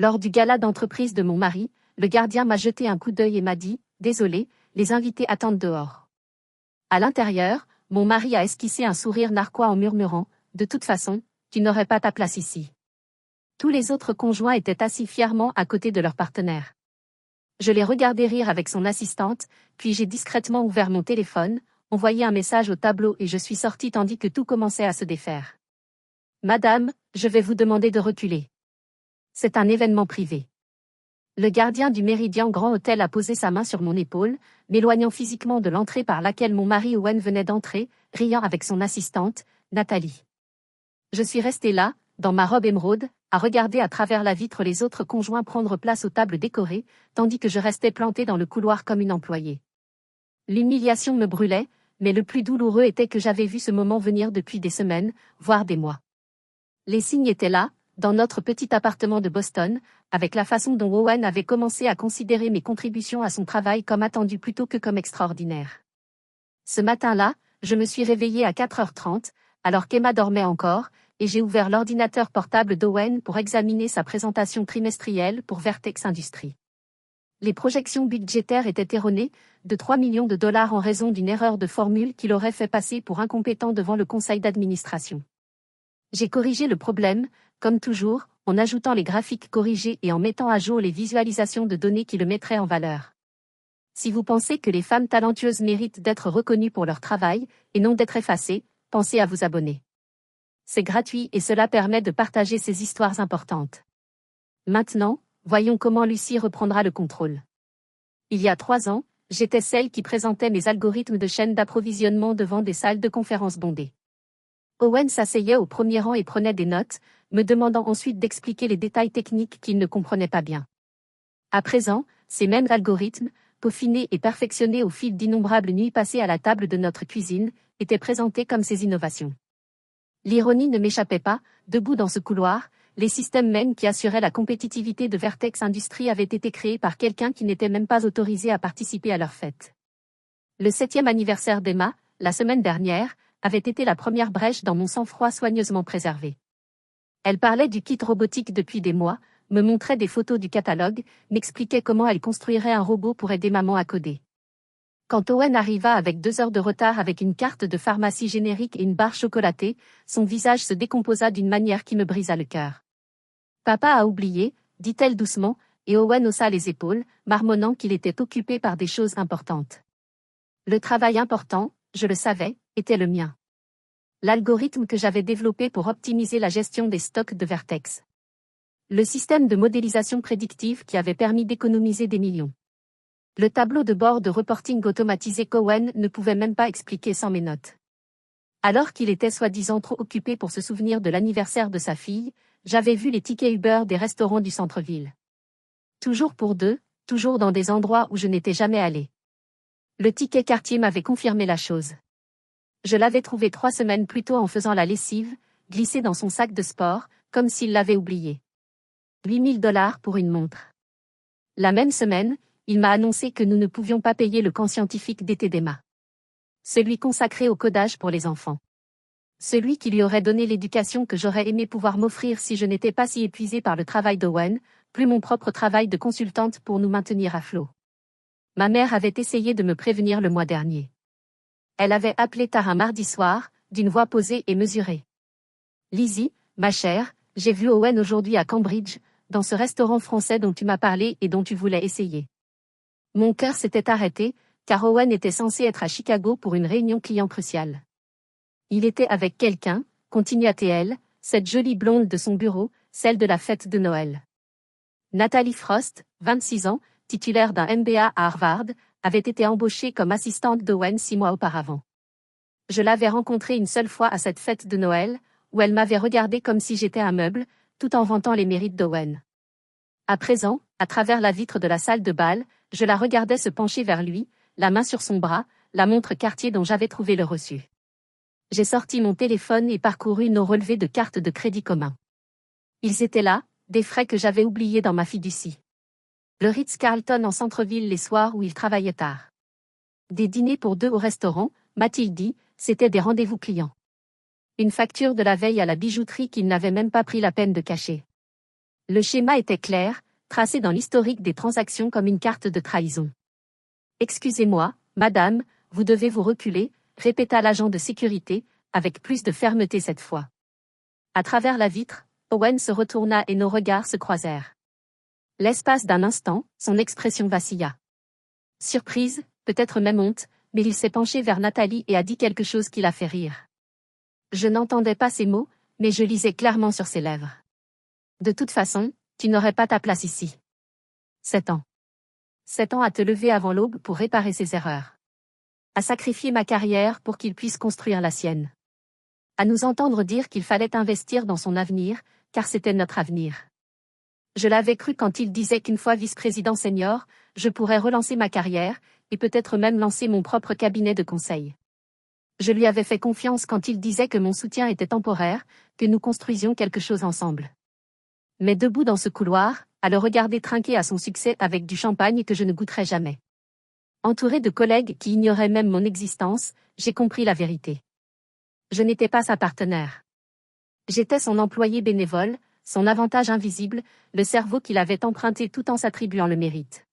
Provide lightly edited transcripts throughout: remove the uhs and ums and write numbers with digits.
Lors du gala d'entreprise de mon mari, le gardien m'a jeté un coup d'œil et m'a dit « Désolé, les invités attendent dehors ». À l'intérieur, mon mari a esquissé un sourire narquois en murmurant « De toute façon, tu n'aurais pas ta place ici ». Tous les autres conjoints étaient assis fièrement à côté de leur partenaire. Je l'ai regardé rire avec son assistante, puis j'ai discrètement ouvert mon téléphone, envoyé un message au tableau et je suis sortie tandis que tout commençait à se défaire. « Madame, je vais vous demander de reculer. C'est un événement privé. » Le gardien du Méridien Grand Hôtel a posé sa main sur mon épaule, m'éloignant physiquement de l'entrée par laquelle mon mari Owen venait d'entrer, riant avec son assistante, Nathalie. Je suis restée là, dans ma robe émeraude, à regarder à travers la vitre les autres conjoints prendre place aux tables décorées, tandis que je restais plantée dans le couloir comme une employée. L'humiliation me brûlait, mais le plus douloureux était que j'avais vu ce moment venir depuis des semaines, voire des mois. Les signes étaient là, dans notre petit appartement de Boston, avec la façon dont Owen avait commencé à considérer mes contributions à son travail comme attendues plutôt que comme extraordinaires. Ce matin-là, je me suis réveillée à 4h30, alors qu'Emma dormait encore, et j'ai ouvert l'ordinateur portable d'Owen pour examiner sa présentation trimestrielle pour Vertex Industries. Les projections budgétaires étaient erronées, de 3 millions de dollars en raison d'une erreur de formule qui l'aurait fait passer pour incompétent devant le conseil d'administration. J'ai corrigé le problème, comme toujours, en ajoutant les graphiques corrigés et en mettant à jour les visualisations de données qui le mettraient en valeur. Si vous pensez que les femmes talentueuses méritent d'être reconnues pour leur travail, et non d'être effacées, pensez à vous abonner. C'est gratuit et cela permet de partager ces histoires importantes. Maintenant, voyons comment Lucie reprendra le contrôle. Il y a 3 ans, j'étais celle qui présentait mes algorithmes de chaîne d'approvisionnement devant des salles de conférences bondées. Owen s'asseyait au premier rang et prenait des notes, me demandant ensuite d'expliquer les détails techniques qu'il ne comprenait pas bien. À présent, ces mêmes algorithmes, peaufinés et perfectionnés au fil d'innombrables nuits passées à la table de notre cuisine, étaient présentés comme ces innovations. L'ironie ne m'échappait pas, debout dans ce couloir, les systèmes mêmes qui assuraient la compétitivité de Vertex Industries avaient été créés par quelqu'un qui n'était même pas autorisé à participer à leur fête. Le 7e anniversaire d'Emma, la semaine dernière, avait été la première brèche dans mon sang-froid soigneusement préservé. Elle parlait du kit robotique depuis des mois, me montrait des photos du catalogue, m'expliquait comment elle construirait un robot pour aider maman à coder. Quand Owen arriva avec 2 heures de retard avec une carte de pharmacie générique et une barre chocolatée, son visage se décomposa d'une manière qui me brisa le cœur. « Papa a oublié », dit-elle doucement, et Owen haussa les épaules, marmonnant qu'il était occupé par des choses importantes. Le travail important, je le savais, était le mien. L'algorithme que j'avais développé pour optimiser la gestion des stocks de Vertex. Le système de modélisation prédictive qui avait permis d'économiser des millions. Le tableau de bord de reporting automatisé qu'Owen ne pouvait même pas expliquer sans mes notes. Alors qu'il était soi-disant trop occupé pour se souvenir de l'anniversaire de sa fille, j'avais vu les tickets Uber des restaurants du centre-ville. Toujours pour 2, toujours dans des endroits où je n'étais jamais allé. Le ticket quartier m'avait confirmé la chose. Je l'avais trouvé 3 semaines plus tôt en faisant la lessive, glissé dans son sac de sport, comme s'il l'avait oublié. 8 000 $ pour une montre. La même semaine, il m'a annoncé que nous ne pouvions pas payer le camp scientifique d'été d'Emma. Celui consacré au codage pour les enfants. Celui qui lui aurait donné l'éducation que j'aurais aimé pouvoir m'offrir si je n'étais pas si épuisée par le travail d'Owen, plus mon propre travail de consultante pour nous maintenir à flot. Ma mère avait essayé de me prévenir le mois dernier. Elle avait appelé tard un mardi soir, d'une voix posée et mesurée. « Lizzie, ma chère, j'ai vu Owen aujourd'hui à Cambridge, dans ce restaurant français dont tu m'as parlé et dont tu voulais essayer. » Mon cœur s'était arrêté, car Owen était censé être à Chicago pour une réunion client cruciale. Il était avec quelqu'un, continua-t-elle, cette jolie blonde de son bureau, celle de la fête de Noël. Nathalie Frost, 26 ans, titulaire d'un MBA à Harvard, avait été embauchée comme assistante d'Owen 6 mois auparavant. Je l'avais rencontrée une seule fois à cette fête de Noël, où elle m'avait regardé comme si j'étais un meuble, tout en vantant les mérites d'Owen. À présent, à travers la vitre de la salle de bal, je la regardais se pencher vers lui, la main sur son bras, la montre Cartier dont j'avais trouvé le reçu. J'ai sorti mon téléphone et parcouru nos relevés de cartes de crédit commun. Ils étaient là, des frais que j'avais oubliés dans ma fiducie. Le Ritz-Carlton en centre-ville les soirs où il travaillait tard. Des dîners pour 2 au restaurant, m'a-t-il dit, c'était des rendez-vous clients. Une facture de la veille à la bijouterie qu'il n'avait même pas pris la peine de cacher. Le schéma était clair, tracé dans l'historique des transactions comme une carte de trahison. Excusez-moi, madame, vous devez vous reculer, répéta l'agent de sécurité, avec plus de fermeté cette fois. À travers la vitre, Owen se retourna et nos regards se croisèrent. L'espace d'un instant, son expression vacilla. Surprise, peut-être même honte, mais il s'est penché vers Nathalie et a dit quelque chose qui l'a fait rire. Je n'entendais pas ces mots, mais je lisais clairement sur ses lèvres. De toute façon, tu n'aurais pas ta place ici. 7 ans. 7 ans à te lever avant l'aube pour réparer ses erreurs. À sacrifier ma carrière pour qu'il puisse construire la sienne. À nous entendre dire qu'il fallait investir dans son avenir, car c'était notre avenir. Je l'avais cru quand il disait qu'une fois vice-président senior, je pourrais relancer ma carrière, et peut-être même lancer mon propre cabinet de conseil. Je lui avais fait confiance quand il disait que mon soutien était temporaire, que nous construisions quelque chose ensemble. Mais debout dans ce couloir, à le regarder trinquer à son succès avec du champagne que je ne goûterais jamais. Entouré de collègues qui ignoraient même mon existence, j'ai compris la vérité. Je n'étais pas sa partenaire. J'étais son employé bénévole, son avantage invisible, le cerveau qu'il avait emprunté tout en s'attribuant le mérite.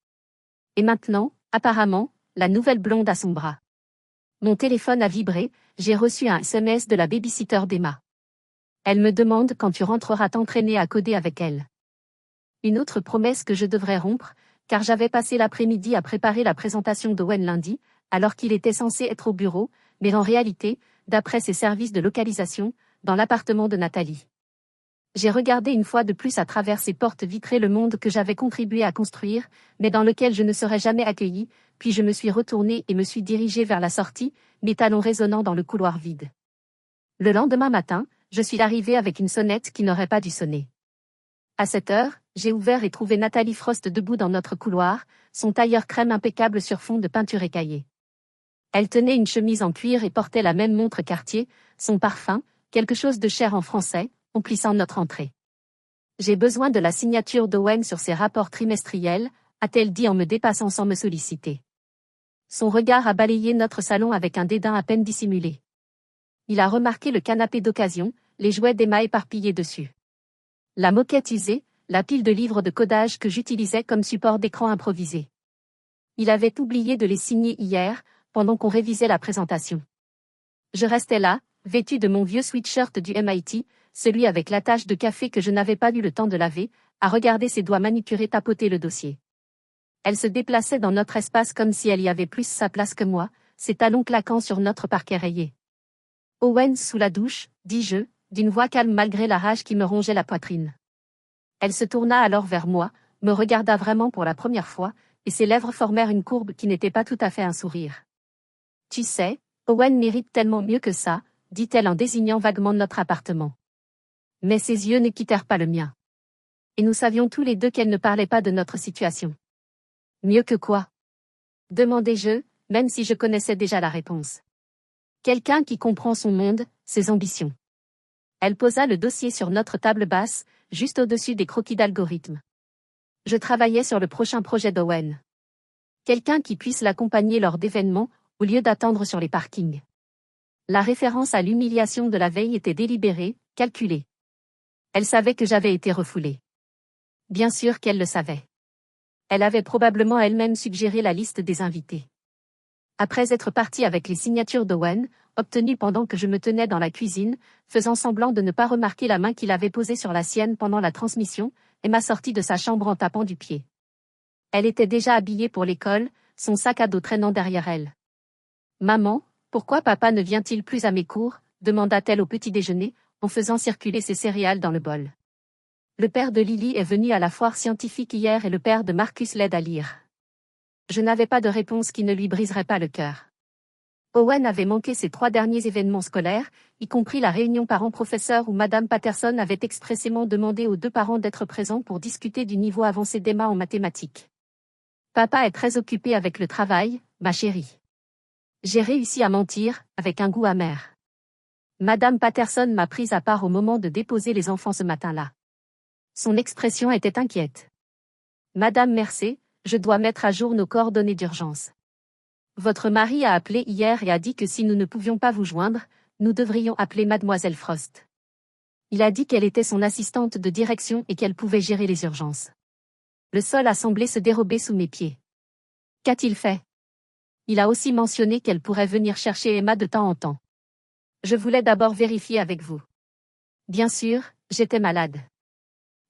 Et maintenant, apparemment, la nouvelle blonde à son bras. Mon téléphone a vibré, j'ai reçu un SMS de la babysitter d'Emma. Elle me demande quand tu rentreras t'entraîner à coder avec elle. Une autre promesse que je devrais rompre, car j'avais passé l'après-midi à préparer la présentation d'Owen lundi, alors qu'il était censé être au bureau, mais en réalité, d'après ses services de localisation, dans l'appartement de Nathalie. J'ai regardé une fois de plus à travers ces portes vitrées le monde que j'avais contribué à construire, mais dans lequel je ne serais jamais accueilli, puis je me suis retourné et me suis dirigé vers la sortie, mes talons résonnant dans le couloir vide. Le lendemain matin, je suis arrivé avec une sonnette qui n'aurait pas dû sonner. À 7 heures, j'ai ouvert et trouvé Nathalie Frost debout dans notre couloir, son tailleur crème impeccable sur fond de peinture écaillée. Elle tenait une chemise en cuir et portait la même montre Cartier, son parfum, quelque chose de cher en français, emplissant notre entrée. J'ai besoin de la signature d'Owen sur ses rapports trimestriels, a-t-elle dit en me dépassant sans me solliciter. Son regard a balayé notre salon avec un dédain à peine dissimulé. Il a remarqué le canapé d'occasion, les jouets d'Emma éparpillés dessus. La moquette usée, la pile de livres de codage que j'utilisais comme support d'écran improvisé. Il avait oublié de les signer hier, pendant qu'on révisait la présentation. Je restais là, vêtu de mon vieux sweatshirt du MIT, celui avec la tache de café que je n'avais pas eu le temps de laver, à regarder ses doigts manucurés tapoter le dossier. Elle se déplaçait dans notre espace comme si elle y avait plus sa place que moi, ses talons claquant sur notre parquet rayé. Owen sous la douche, dis-je, d'une voix calme malgré la rage qui me rongeait la poitrine. Elle se tourna alors vers moi, me regarda vraiment pour la première fois, et ses lèvres formèrent une courbe qui n'était pas tout à fait un sourire. Tu sais, Owen mérite tellement mieux que ça, dit-elle en désignant vaguement notre appartement. Mais ses yeux ne quittèrent pas le mien. Et nous savions tous les deux qu'elle ne parlait pas de notre situation. Mieux que quoi? Demandai-je, même si je connaissais déjà la réponse. Quelqu'un qui comprend son monde, ses ambitions. Elle posa le dossier sur notre table basse, juste au-dessus des croquis d'algorithme. Je travaillais sur le prochain projet d'Owen. Quelqu'un qui puisse l'accompagner lors d'événements, au lieu d'attendre sur les parkings. La référence à l'humiliation de la veille était délibérée, calculée. Elle savait que j'avais été refoulée. Bien sûr qu'elle le savait. Elle avait probablement elle-même suggéré la liste des invités. Après être partie avec les signatures d'Owen, obtenues pendant que je me tenais dans la cuisine, faisant semblant de ne pas remarquer la main qu'il avait posée sur la sienne pendant la transmission, Emma sortit de sa chambre en tapant du pied. Elle était déjà habillée pour l'école, son sac à dos traînant derrière elle. « Maman, pourquoi papa ne vient-il plus à mes cours ?» demanda-t-elle au petit déjeuner, en faisant circuler ses céréales dans le bol. Le père de Lily est venu à la foire scientifique hier et le père de Marcus l'aide à lire. Je n'avais pas de réponse qui ne lui briserait pas le cœur. Owen avait manqué ses 3 derniers événements scolaires, y compris la réunion parents-professeurs où Madame Patterson avait expressément demandé aux 2 parents d'être présents pour discuter du niveau avancé d'Emma en mathématiques. Papa est très occupé avec le travail, ma chérie. J'ai réussi à mentir, avec un goût amer. Madame Patterson m'a prise à part au moment de déposer les enfants ce matin-là. Son expression était inquiète. Madame Mercé, je dois mettre à jour nos coordonnées d'urgence. Votre mari a appelé hier et a dit que si nous ne pouvions pas vous joindre, nous devrions appeler Mademoiselle Frost. Il a dit qu'elle était son assistante de direction et qu'elle pouvait gérer les urgences. Le sol a semblé se dérober sous mes pieds. Qu'a-t-il fait? Il a aussi mentionné qu'elle pourrait venir chercher Emma de temps en temps. Je voulais d'abord vérifier avec vous. Bien sûr, j'étais malade.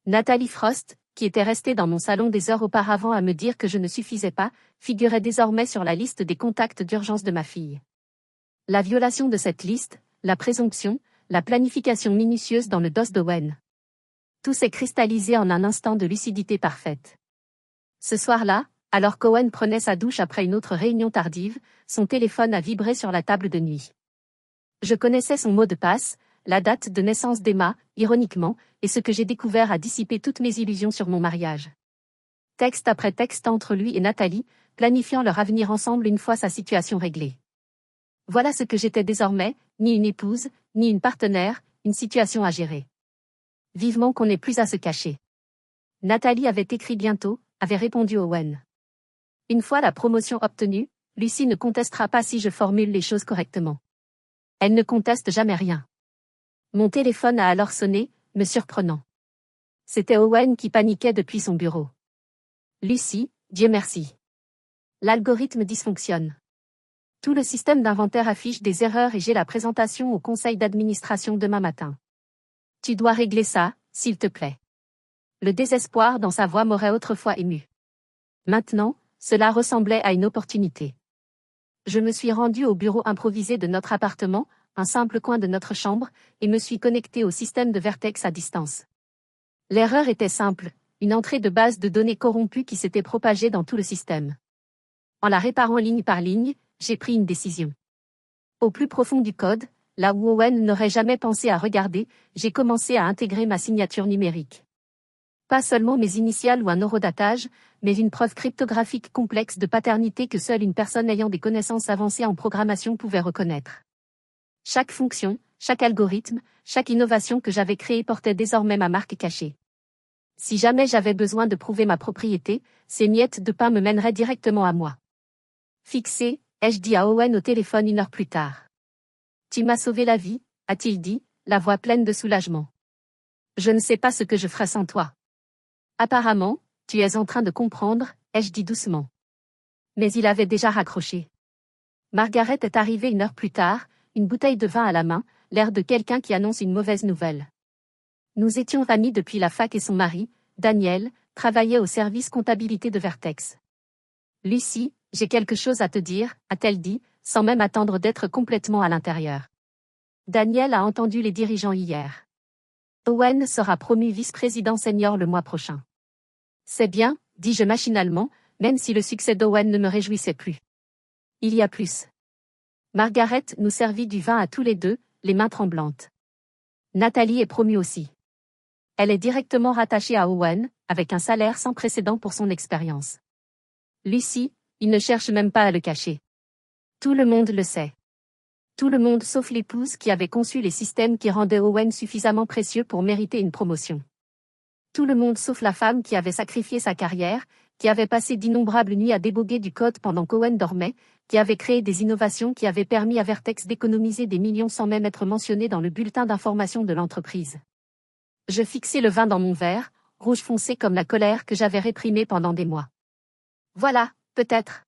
Nathalie Frost, qui était restée dans mon salon des heures auparavant à me dire que je ne suffisais pas, figurait désormais sur la liste des contacts d'urgence de ma fille. La violation de cette liste, la présomption, la planification minutieuse dans le dos d'Owen. Tout s'est cristallisé en un instant de lucidité parfaite. Ce soir-là, alors qu'Owen prenait sa douche après une autre réunion tardive, son téléphone a vibré sur la table de nuit. Je connaissais son mot de passe, la date de naissance d'Emma, ironiquement, et ce que j'ai découvert a dissipé toutes mes illusions sur mon mariage. Texte après texte entre lui et Nathalie, planifiant leur avenir ensemble une fois sa situation réglée. Voilà ce que j'étais désormais, ni une épouse, ni une partenaire, une situation à gérer. Vivement qu'on n'ait plus à se cacher. Nathalie avait écrit bientôt, avait répondu Owen. Une fois la promotion obtenue, Lucie ne contestera pas si je formule les choses correctement. Elle ne conteste jamais rien. Mon téléphone a alors sonné, me surprenant. C'était Owen qui paniquait depuis son bureau. Lucie, Dieu merci. L'algorithme dysfonctionne. Tout le système d'inventaire affiche des erreurs et j'ai la présentation au conseil d'administration demain matin. Tu dois régler ça, s'il te plaît. Le désespoir dans sa voix m'aurait autrefois ému. Maintenant, cela ressemblait à une opportunité. Je me suis rendue au bureau improvisé de notre appartement, un simple coin de notre chambre, et me suis connectée au système de Vertex à distance. L'erreur était simple, une entrée de base de données corrompue qui s'était propagée dans tout le système. En la réparant ligne par ligne, j'ai pris une décision. Au plus profond du code, là où Owen n'aurait jamais pensé à regarder, j'ai commencé à intégrer ma signature numérique. Pas seulement mes initiales ou un horodatage, mais une preuve cryptographique complexe de paternité que seule une personne ayant des connaissances avancées en programmation pouvait reconnaître. Chaque fonction, chaque algorithme, chaque innovation que j'avais créée portait désormais ma marque cachée. Si jamais j'avais besoin de prouver ma propriété, ces miettes de pain me mèneraient directement à moi. Fixé, ai-je dit à Owen au téléphone 1 heure plus tard. Tu m'as sauvé la vie, a-t-il dit, la voix pleine de soulagement. Je ne sais pas ce que je ferais sans toi. Apparemment, tu es en train de comprendre, ai-je dit doucement. Mais il avait déjà raccroché. Margaret est arrivée 1 heure plus tard, une bouteille de vin à la main, l'air de quelqu'un qui annonce une mauvaise nouvelle. Nous étions amis depuis la fac et son mari, Daniel, travaillait au service comptabilité de Vertex. Lucie, j'ai quelque chose à te dire, a-t-elle dit, sans même attendre d'être complètement à l'intérieur. Daniel a entendu les dirigeants hier. Owen sera promu vice-président senior le mois prochain. C'est bien, dis-je machinalement, même si le succès d'Owen ne me réjouissait plus. Il y a plus. Margaret nous servit du vin à tous les deux, les mains tremblantes. Nathalie est promue aussi. Elle est directement rattachée à Owen, avec un salaire sans précédent pour son expérience. Lucie, il ne cherche même pas à le cacher. Tout le monde le sait. Tout le monde sauf l'épouse qui avait conçu les systèmes qui rendaient Owen suffisamment précieux pour mériter une promotion. Tout le monde sauf la femme qui avait sacrifié sa carrière, qui avait passé d'innombrables nuits à déboguer du code pendant qu'Owen dormait, qui avait créé des innovations qui avaient permis à Vertex d'économiser des millions sans même être mentionné dans le bulletin d'information de l'entreprise. Je fixai le vin dans mon verre, rouge foncé comme la colère que j'avais réprimée pendant des mois. Voilà, peut-être.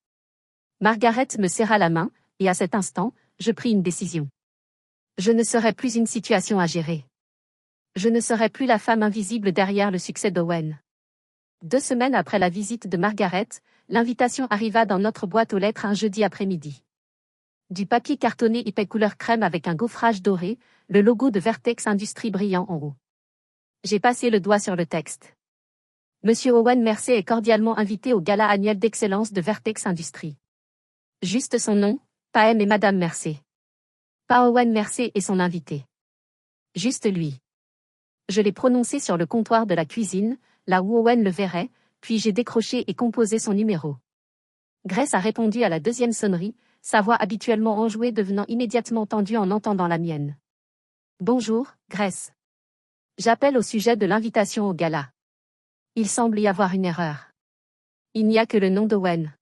Margaret me serra la main, et à cet instant, je pris une décision. Je ne serai plus une situation à gérer. Je ne serai plus la femme invisible derrière le succès d'Owen. 2 semaines après la visite de Margaret, l'invitation arriva dans notre boîte aux lettres un jeudi après-midi. Du papier cartonné épais couleur crème avec un gaufrage doré, le logo de Vertex Industries brillant en haut. J'ai passé le doigt sur le texte. Monsieur Owen Mercer est cordialement invité au gala annuel d'excellence de Vertex Industries. Juste son nom, pas M et Madame Mercer. Pas Owen Mercer et son invité. Juste lui. Je l'ai prononcé sur le comptoir de la cuisine, là où Owen le verrait, puis j'ai décroché et composé son numéro. Grace a répondu à la 2e sonnerie, sa voix habituellement enjouée devenant immédiatement tendue en entendant la mienne. Bonjour, Grace. J'appelle au sujet de l'invitation au gala. Il semble y avoir une erreur. Il n'y a que le nom d'Owen.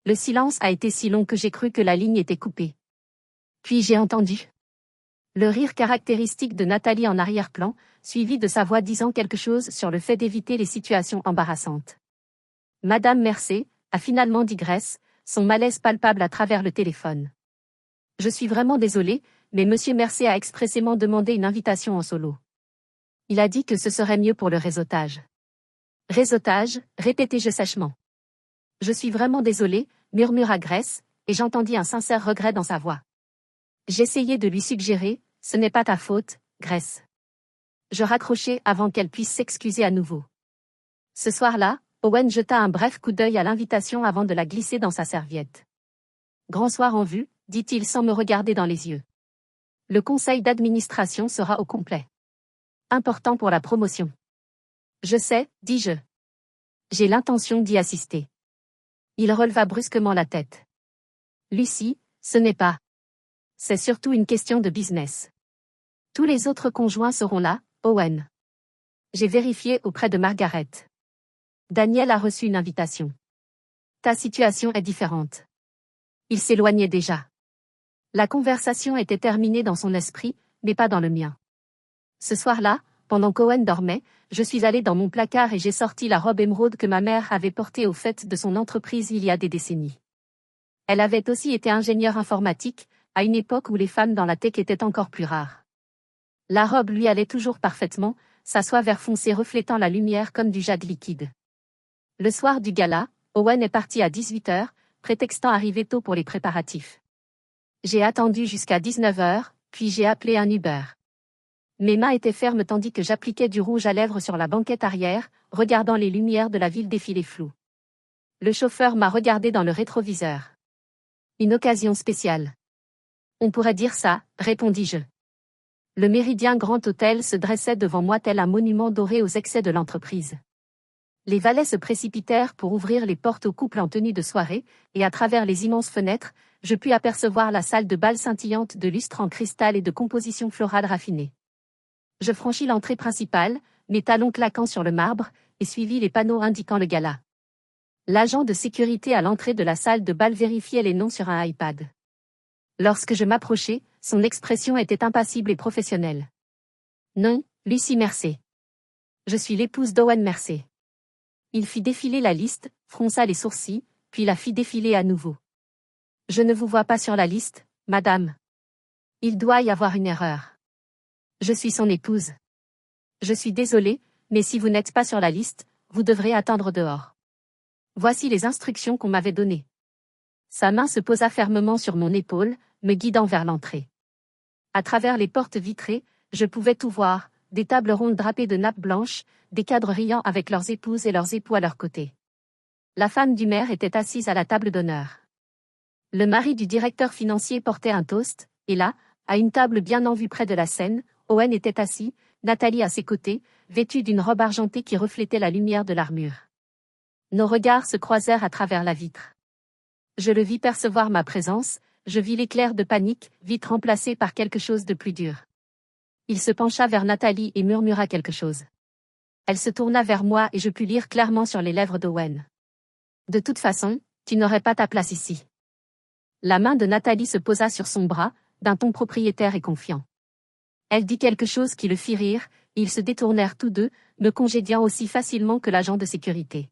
Le silence a été si long que j'ai cru que la ligne était coupée. Puis j'ai entendu. Le rire caractéristique de Nathalie en arrière-plan, suivi de sa voix disant quelque chose sur le fait d'éviter les situations embarrassantes. Madame Mercé, a finalement dit Grèce, son malaise palpable à travers le téléphone. Je suis vraiment désolée, mais Monsieur Mercé a expressément demandé une invitation en solo. Il a dit que ce serait mieux pour le réseautage. Réseautage, répétai-je sèchement. Je suis vraiment désolée, murmura Grèce, et j'entendis un sincère regret dans sa voix. J'essayai de lui suggérer, ce n'est pas ta faute, Grèce. Je raccrochai avant qu'elle puisse s'excuser à nouveau. Ce soir-là, Owen jeta un bref coup d'œil à l'invitation avant de la glisser dans sa serviette. Grand soir en vue, dit-il sans me regarder dans les yeux. Le conseil d'administration sera au complet. Important pour la promotion. Je sais, dis-je. J'ai l'intention d'y assister. Il releva brusquement la tête. Lucie, ce n'est pas. C'est surtout une question de business. Tous les autres conjoints seront là, Owen. J'ai vérifié auprès de Margaret. Daniel a reçu une invitation. Ta situation est différente. Il s'éloignait déjà. La conversation était terminée dans son esprit, mais pas dans le mien. Ce soir-là, pendant qu'Owen dormait, je suis allée dans mon placard et j'ai sorti la robe émeraude que ma mère avait portée aux fêtes de son entreprise il y a des décennies. Elle avait aussi été ingénieure informatique, à une époque où les femmes dans la tech étaient encore plus rares. La robe lui allait toujours parfaitement, sa soie vert foncé reflétant la lumière comme du jade liquide. Le soir du gala, Owen est parti à 18h, prétextant arriver tôt pour les préparatifs. J'ai attendu jusqu'à 19h, puis j'ai appelé un Uber. Mes mains étaient fermes tandis que j'appliquais du rouge à lèvres sur la banquette arrière, regardant les lumières de la ville défiler floues. Le chauffeur m'a regardé dans le rétroviseur. Une occasion spéciale. On pourrait dire ça, répondis-je. Le Méridien Grand Hôtel se dressait devant moi tel un monument doré aux excès de l'entreprise. Les valets se précipitèrent pour ouvrir les portes aux couples en tenue de soirée, et à travers les immenses fenêtres, je pus apercevoir la salle de bal scintillante de lustres en cristal et de composition florale raffinée. Je franchis l'entrée principale, mes talons claquant sur le marbre, et suivis les panneaux indiquant le gala. L'agent de sécurité à l'entrée de la salle de bal vérifiait les noms sur un iPad. Lorsque je m'approchai, son expression était impassible et professionnelle. Non, Lucie Mercé. Je suis l'épouse d'Owen Mercé. Il fit défiler la liste, fronça les sourcils, puis la fit défiler à nouveau. Je ne vous vois pas sur la liste, madame. Il doit y avoir une erreur. Je suis son épouse. Je suis désolé, mais si vous n'êtes pas sur la liste, vous devrez attendre dehors. Voici les instructions qu'on m'avait données. Sa main se posa fermement sur mon épaule, me guidant vers l'entrée. À travers les portes vitrées, je pouvais tout voir, des tables rondes drapées de nappes blanches, des cadres riant avec leurs épouses et leurs époux à leur côté. La femme du maire était assise à la table d'honneur. Le mari du directeur financier portait un toast, et là, à une table bien en vue près de la scène, Owen était assis, Nathalie à ses côtés, vêtue d'une robe argentée qui reflétait la lumière de l'armure. Nos regards se croisèrent à travers la vitre. Je le vis percevoir ma présence, je vis l'éclair de panique, vite remplacé par quelque chose de plus dur. Il se pencha vers Nathalie et murmura quelque chose. Elle se tourna vers moi et je pus lire clairement sur les lèvres d'Owen. De toute façon, tu n'aurais pas ta place ici. La main de Nathalie se posa sur son bras, d'un ton propriétaire et confiant. Elle dit quelque chose qui le fit rire, et ils se détournèrent tous deux, me congédiant aussi facilement que l'agent de sécurité.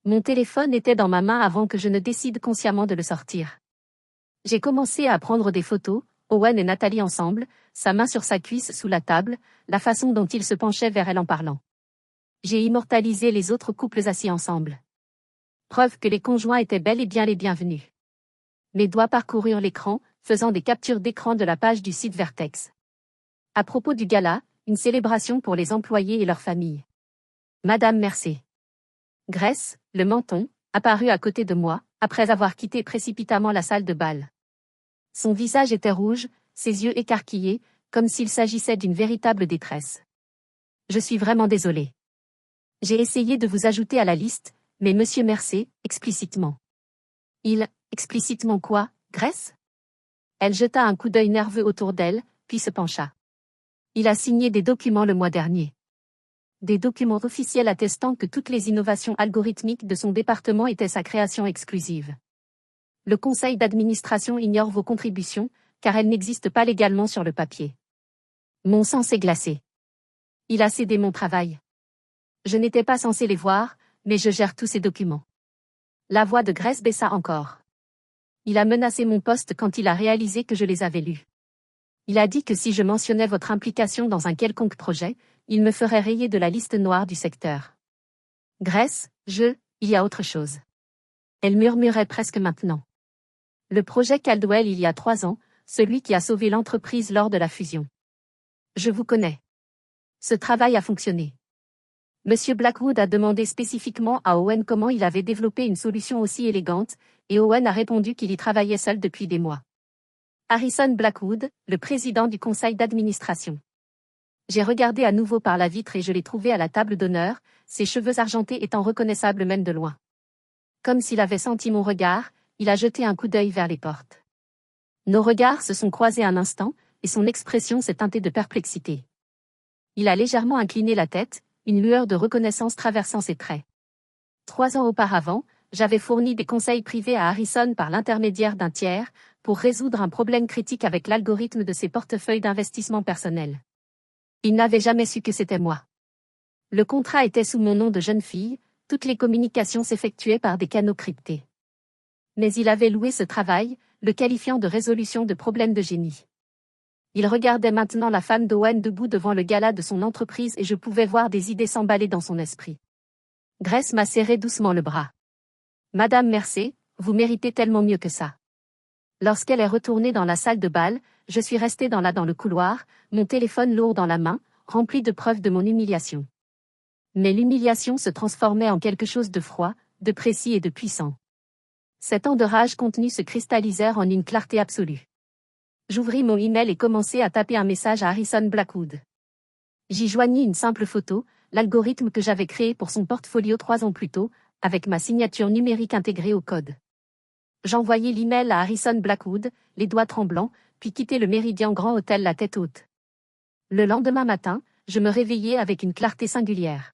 Mon téléphone était dans ma main avant que je ne décide consciemment de le sortir. J'ai commencé à prendre des photos, Owen et Nathalie ensemble, sa main sur sa cuisse sous la table, la façon dont il se penchait vers elle en parlant. J'ai immortalisé les autres couples assis ensemble. Preuve que les conjoints étaient bel et bien les bienvenus. Mes doigts parcoururent l'écran, faisant des captures d'écran de la page du site Vertex. À propos du gala, une célébration pour les employés et leurs familles. Madame Mercé. Grèce, le menton, apparut à côté de moi, après avoir quitté précipitamment la salle de bal. Son visage était rouge, ses yeux écarquillés, comme s'il s'agissait d'une véritable détresse. Je suis vraiment désolée. J'ai essayé de vous ajouter à la liste, mais Monsieur Mercé, explicitement. Explicitement quoi, Grèce? Elle jeta un coup d'œil nerveux autour d'elle, puis se pencha. Il a signé des documents le mois dernier. Des documents officiels attestant que toutes les innovations algorithmiques de son département étaient sa création exclusive. Le conseil d'administration ignore vos contributions, car elles n'existent pas légalement sur le papier. Mon sang s'est glacé. Il a cédé mon travail. Je n'étais pas censé les voir, mais je gère tous ces documents. La voix de Grace baissa encore. Il a menacé mon poste quand il a réalisé que je les avais lus. Il a dit que si je mentionnais votre implication dans un quelconque projet, il me ferait rayer de la liste noire du secteur. Grace, il y a autre chose. Elle murmurait presque maintenant. Le projet Caldwell il y a 3 ans, celui qui a sauvé l'entreprise lors de la fusion. Je vous connais. Ce travail a fonctionné. Monsieur Blackwood a demandé spécifiquement à Owen comment il avait développé une solution aussi élégante, et Owen a répondu qu'il y travaillait seul depuis des mois. Harrison Blackwood, le président du conseil d'administration. J'ai regardé à nouveau par la vitre et je l'ai trouvé à la table d'honneur, ses cheveux argentés étant reconnaissables même de loin. Comme s'il avait senti mon regard, il a jeté un coup d'œil vers les portes. Nos regards se sont croisés un instant, et son expression s'est teintée de perplexité. Il a légèrement incliné la tête, une lueur de reconnaissance traversant ses traits. 3 ans auparavant, j'avais fourni des conseils privés à Harrison par l'intermédiaire d'un tiers, pour résoudre un problème critique avec l'algorithme de ses portefeuilles d'investissement personnels. Il n'avait jamais su que c'était moi. Le contrat était sous mon nom de jeune fille, toutes les communications s'effectuaient par des canaux cryptés. Mais il avait loué ce travail, le qualifiant de résolution de problèmes de génie. Il regardait maintenant la femme d'Owen debout devant le gala de son entreprise et je pouvais voir des idées s'emballer dans son esprit. Grace m'a serré doucement le bras. Madame Mercer, vous méritez tellement mieux que ça. Lorsqu'elle est retournée dans la salle de bal, je suis resté dans le couloir, mon téléphone lourd dans la main, rempli de preuves de mon humiliation. Mais l'humiliation se transformait en quelque chose de froid, de précis et de puissant. Ces temps de rage contenus se cristallisèrent en une clarté absolue. J'ouvris mon email et commençai à taper un message à Harrison Blackwood. J'y joignis une simple photo, l'algorithme que j'avais créé pour son portfolio 3 ans plus tôt, avec ma signature numérique intégrée au code. J'envoyai l'email à Harrison Blackwood, les doigts tremblants, puis quittai le Méridien Grand Hôtel la tête haute. Le lendemain matin, je me réveillai avec une clarté singulière.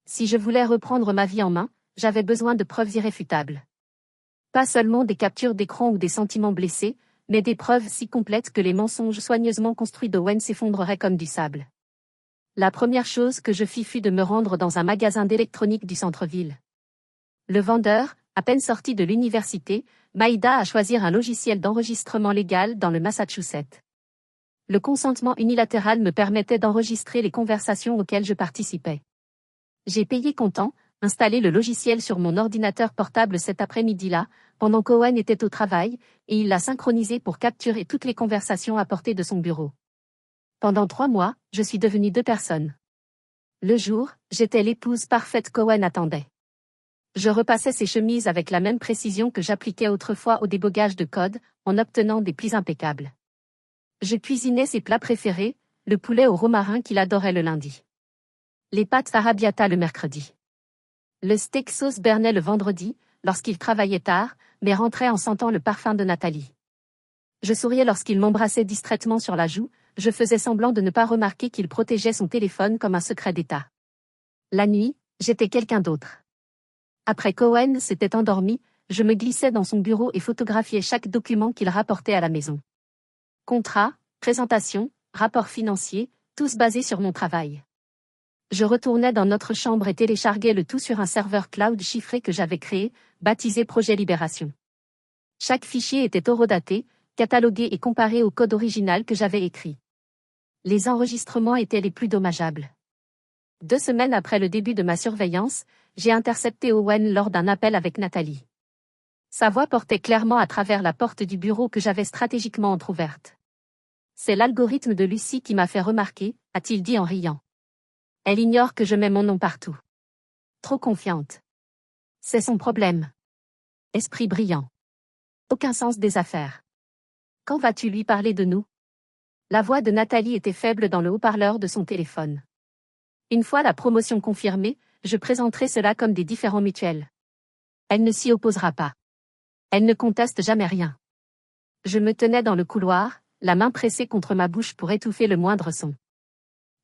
Si je voulais reprendre ma vie en main, j'avais besoin de preuves irréfutables. Pas seulement des captures d'écran ou des sentiments blessés, mais des preuves si complètes que les mensonges soigneusement construits d'Owen s'effondreraient comme du sable. La première chose que je fis fut de me rendre dans un magasin d'électronique du centre-ville. Le vendeur, à peine sorti de l'université, m'aida à choisir un logiciel d'enregistrement légal dans le Massachusetts. Le consentement unilatéral me permettait d'enregistrer les conversations auxquelles je participais. J'ai payé comptant, installé le logiciel sur mon ordinateur portable cet après-midi-là, pendant qu'Owen était au travail, et il l'a synchronisé pour capturer toutes les conversations apportées de son bureau. Pendant 3 mois, je suis devenue 2 personnes. Le jour, j'étais l'épouse parfaite qu'Owen attendait. Je repassais ses chemises avec la même précision que j'appliquais autrefois au débogage de code, en obtenant des plis impeccables. Je cuisinais ses plats préférés, le poulet au romarin qu'il adorait le lundi. Les pâtes arrabbiata le mercredi. Le steak sauce béarnaise le vendredi, lorsqu'il travaillait tard, mais rentrait en sentant le parfum de Nathalie. Je souriais lorsqu'il m'embrassait distraitement sur la joue, je faisais semblant de ne pas remarquer qu'il protégeait son téléphone comme un secret d'État. La nuit, j'étais quelqu'un d'autre. Après qu'Owen s'était endormi, je me glissais dans son bureau et photographiais chaque document qu'il rapportait à la maison. Contrat, présentation, rapport financier, tous basés sur mon travail. Je retournais dans notre chambre et télécharguais le tout sur un serveur cloud chiffré que j'avais créé, baptisé Projet Libération. Chaque fichier était horodaté, catalogué et comparé au code original que j'avais écrit. Les enregistrements étaient les plus dommageables. 2 semaines après le début de ma surveillance, j'ai intercepté Owen lors d'un appel avec Nathalie. Sa voix portait clairement à travers la porte du bureau que j'avais stratégiquement entr'ouverte. C'est l'algorithme de Lucie qui m'a fait remarquer, a-t-il dit en riant. Elle ignore que je mets mon nom partout. Trop confiante. C'est son problème. Esprit brillant. Aucun sens des affaires. Quand vas-tu lui parler de nous? La voix de Nathalie était faible dans le haut-parleur de son téléphone. Une fois la promotion confirmée, je présenterai cela comme des différends mutuels. Elle ne s'y opposera pas. Elle ne conteste jamais rien. Je me tenais dans le couloir, la main pressée contre ma bouche pour étouffer le moindre son.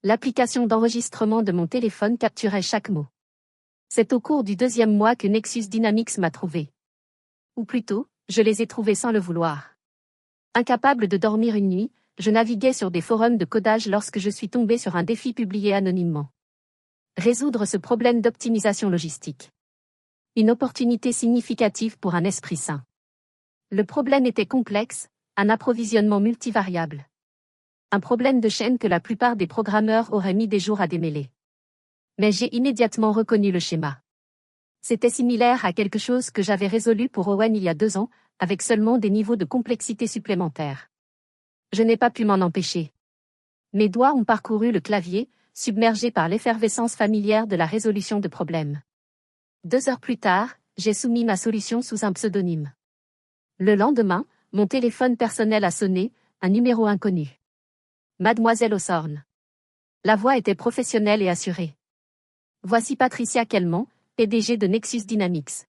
L'application d'enregistrement de mon téléphone capturait chaque mot. C'est au cours du 2e mois que Nexus Dynamics m'a trouvé. Ou plutôt, je les ai trouvés sans le vouloir. Incapable de dormir une nuit, je naviguais sur des forums de codage lorsque je suis tombé sur un défi publié anonymement. Résoudre ce problème d'optimisation logistique. Une opportunité significative pour un esprit sain. Le problème était complexe, un approvisionnement multivariable. Un problème de chaîne que la plupart des programmeurs auraient mis des jours à démêler. Mais j'ai immédiatement reconnu le schéma. C'était similaire à quelque chose que j'avais résolu pour Owen il y a 2 ans, avec seulement des niveaux de complexité supplémentaires. Je n'ai pas pu m'en empêcher. Mes doigts ont parcouru le clavier, submergés par l'effervescence familière de la résolution de problèmes. 2 heures plus tard, j'ai soumis ma solution sous un pseudonyme. Le lendemain, mon téléphone personnel a sonné, un numéro inconnu. Mademoiselle Osborne. La voix était professionnelle et assurée. Voici Patricia Kelman, PDG de Nexus Dynamics.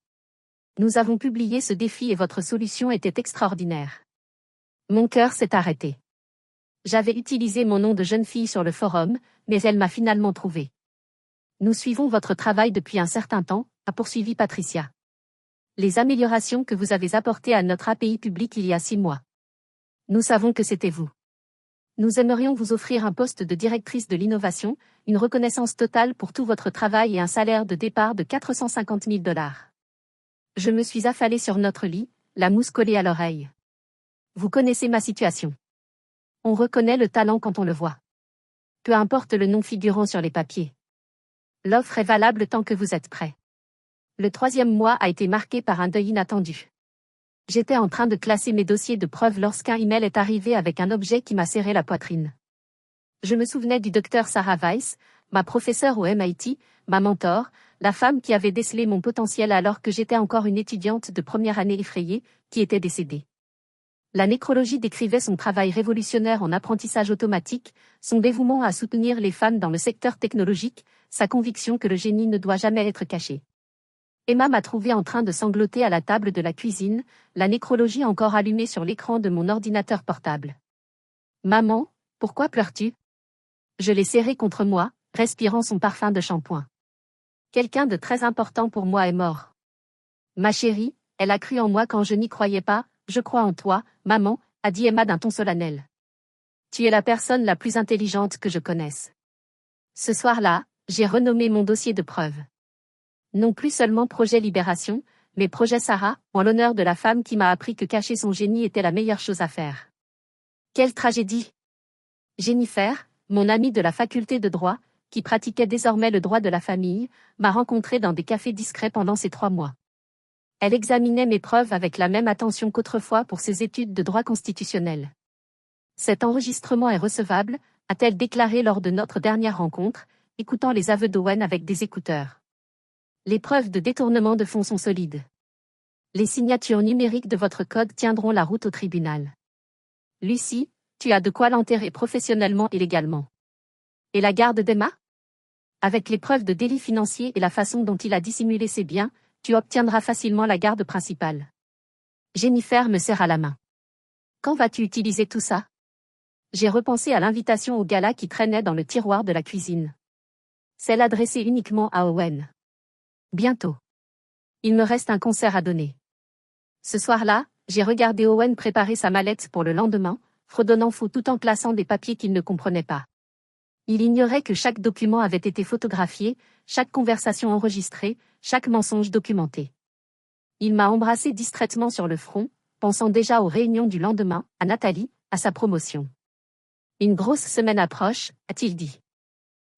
Nous avons publié ce défi et votre solution était extraordinaire. Mon cœur s'est arrêté. J'avais utilisé mon nom de jeune fille sur le forum, mais elle m'a finalement trouvé. Nous suivons votre travail depuis un certain temps, a poursuivi Patricia. Les améliorations que vous avez apportées à notre API public il y a 6 mois. Nous savons que c'était vous. Nous aimerions vous offrir un poste de directrice de l'innovation, une reconnaissance totale pour tout votre travail et un salaire de départ de 450 000 $. Je me suis affalée sur notre lit, la mousse collée à l'oreille. Vous connaissez ma situation. On reconnaît le talent quand on le voit. Peu importe le nom figurant sur les papiers. L'offre est valable tant que vous êtes prêt. Le 3e mois a été marqué par un deuil inattendu. J'étais en train de classer mes dossiers de preuve lorsqu'un email est arrivé avec un objet qui m'a serré la poitrine. Je me souvenais du docteur Sarah Weiss, ma professeure au MIT, ma mentor, la femme qui avait décelé mon potentiel alors que j'étais encore une étudiante de première année effrayée, qui était décédée. La nécrologie décrivait son travail révolutionnaire en apprentissage automatique, son dévouement à soutenir les femmes dans le secteur technologique, sa conviction que le génie ne doit jamais être caché. Emma m'a trouvé en train de sangloter à la table de la cuisine, la nécrologie encore allumée sur l'écran de mon ordinateur portable. « Maman, pourquoi pleures-tu » Je l'ai serrée contre moi, respirant son parfum de shampoing. Quelqu'un de très important pour moi est mort. Ma chérie, elle a cru en moi quand je n'y croyais pas, je crois en toi, maman, a dit Emma d'un ton solennel. Tu es la personne la plus intelligente que je connaisse. Ce soir-là, j'ai renommé mon dossier de preuve. Non plus seulement Projet Libération, mais Projet Sarah, en l'honneur de la femme qui m'a appris que cacher son génie était la meilleure chose à faire. Quelle tragédie! Jennifer, mon amie de la faculté de droit, qui pratiquait désormais le droit de la famille, m'a rencontré dans des cafés discrets pendant ces 3 mois. Elle examinait mes preuves avec la même attention qu'autrefois pour ses études de droit constitutionnel. Cet enregistrement est recevable, a-t-elle déclaré lors de notre dernière rencontre, écoutant les aveux d'Owen avec des écouteurs. Les preuves de détournement de fonds sont solides. Les signatures numériques de votre code tiendront la route au tribunal. Lucie, tu as de quoi l'enterrer professionnellement et légalement. Et la garde d'Emma ? Avec les preuves de délit financier et la façon dont il a dissimulé ses biens, tu obtiendras facilement la garde principale. Jennifer me serra la main. Quand vas-tu utiliser tout ça ? J'ai repensé à l'invitation au gala qui traînait dans le tiroir de la cuisine. Celle adressée uniquement à Owen. Bientôt. Il me reste un concert à donner. Ce soir-là, j'ai regardé Owen préparer sa mallette pour le lendemain, fredonnant fou tout en classant des papiers qu'il ne comprenait pas. Il ignorait que chaque document avait été photographié, chaque conversation enregistrée, chaque mensonge documenté. Il m'a embrassé distraitement sur le front, pensant déjà aux réunions du lendemain, à Nathalie, à sa promotion. Une grosse semaine approche, a-t-il dit.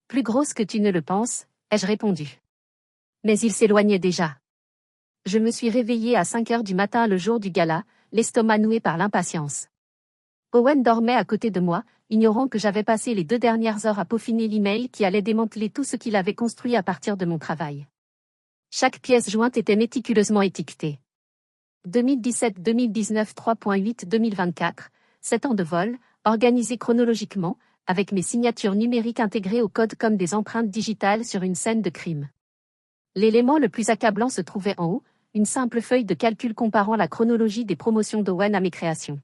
Plus grosse que tu ne le penses, ai-je répondu. Mais il s'éloignait déjà. Je me suis réveillée à 5 heures du matin le jour du gala, l'estomac noué par l'impatience. Owen dormait à côté de moi, ignorant que j'avais passé les 2 dernières heures à peaufiner l'email qui allait démanteler tout ce qu'il avait construit à partir de mon travail. Chaque pièce jointe était méticuleusement étiquetée. 2017-2019 3.8-2024, 7 ans de vol, organisé chronologiquement, avec mes signatures numériques intégrées au code comme des empreintes digitales sur une scène de crime. L'élément le plus accablant se trouvait en haut, une simple feuille de calcul comparant la chronologie des promotions d'Owen à mes créations.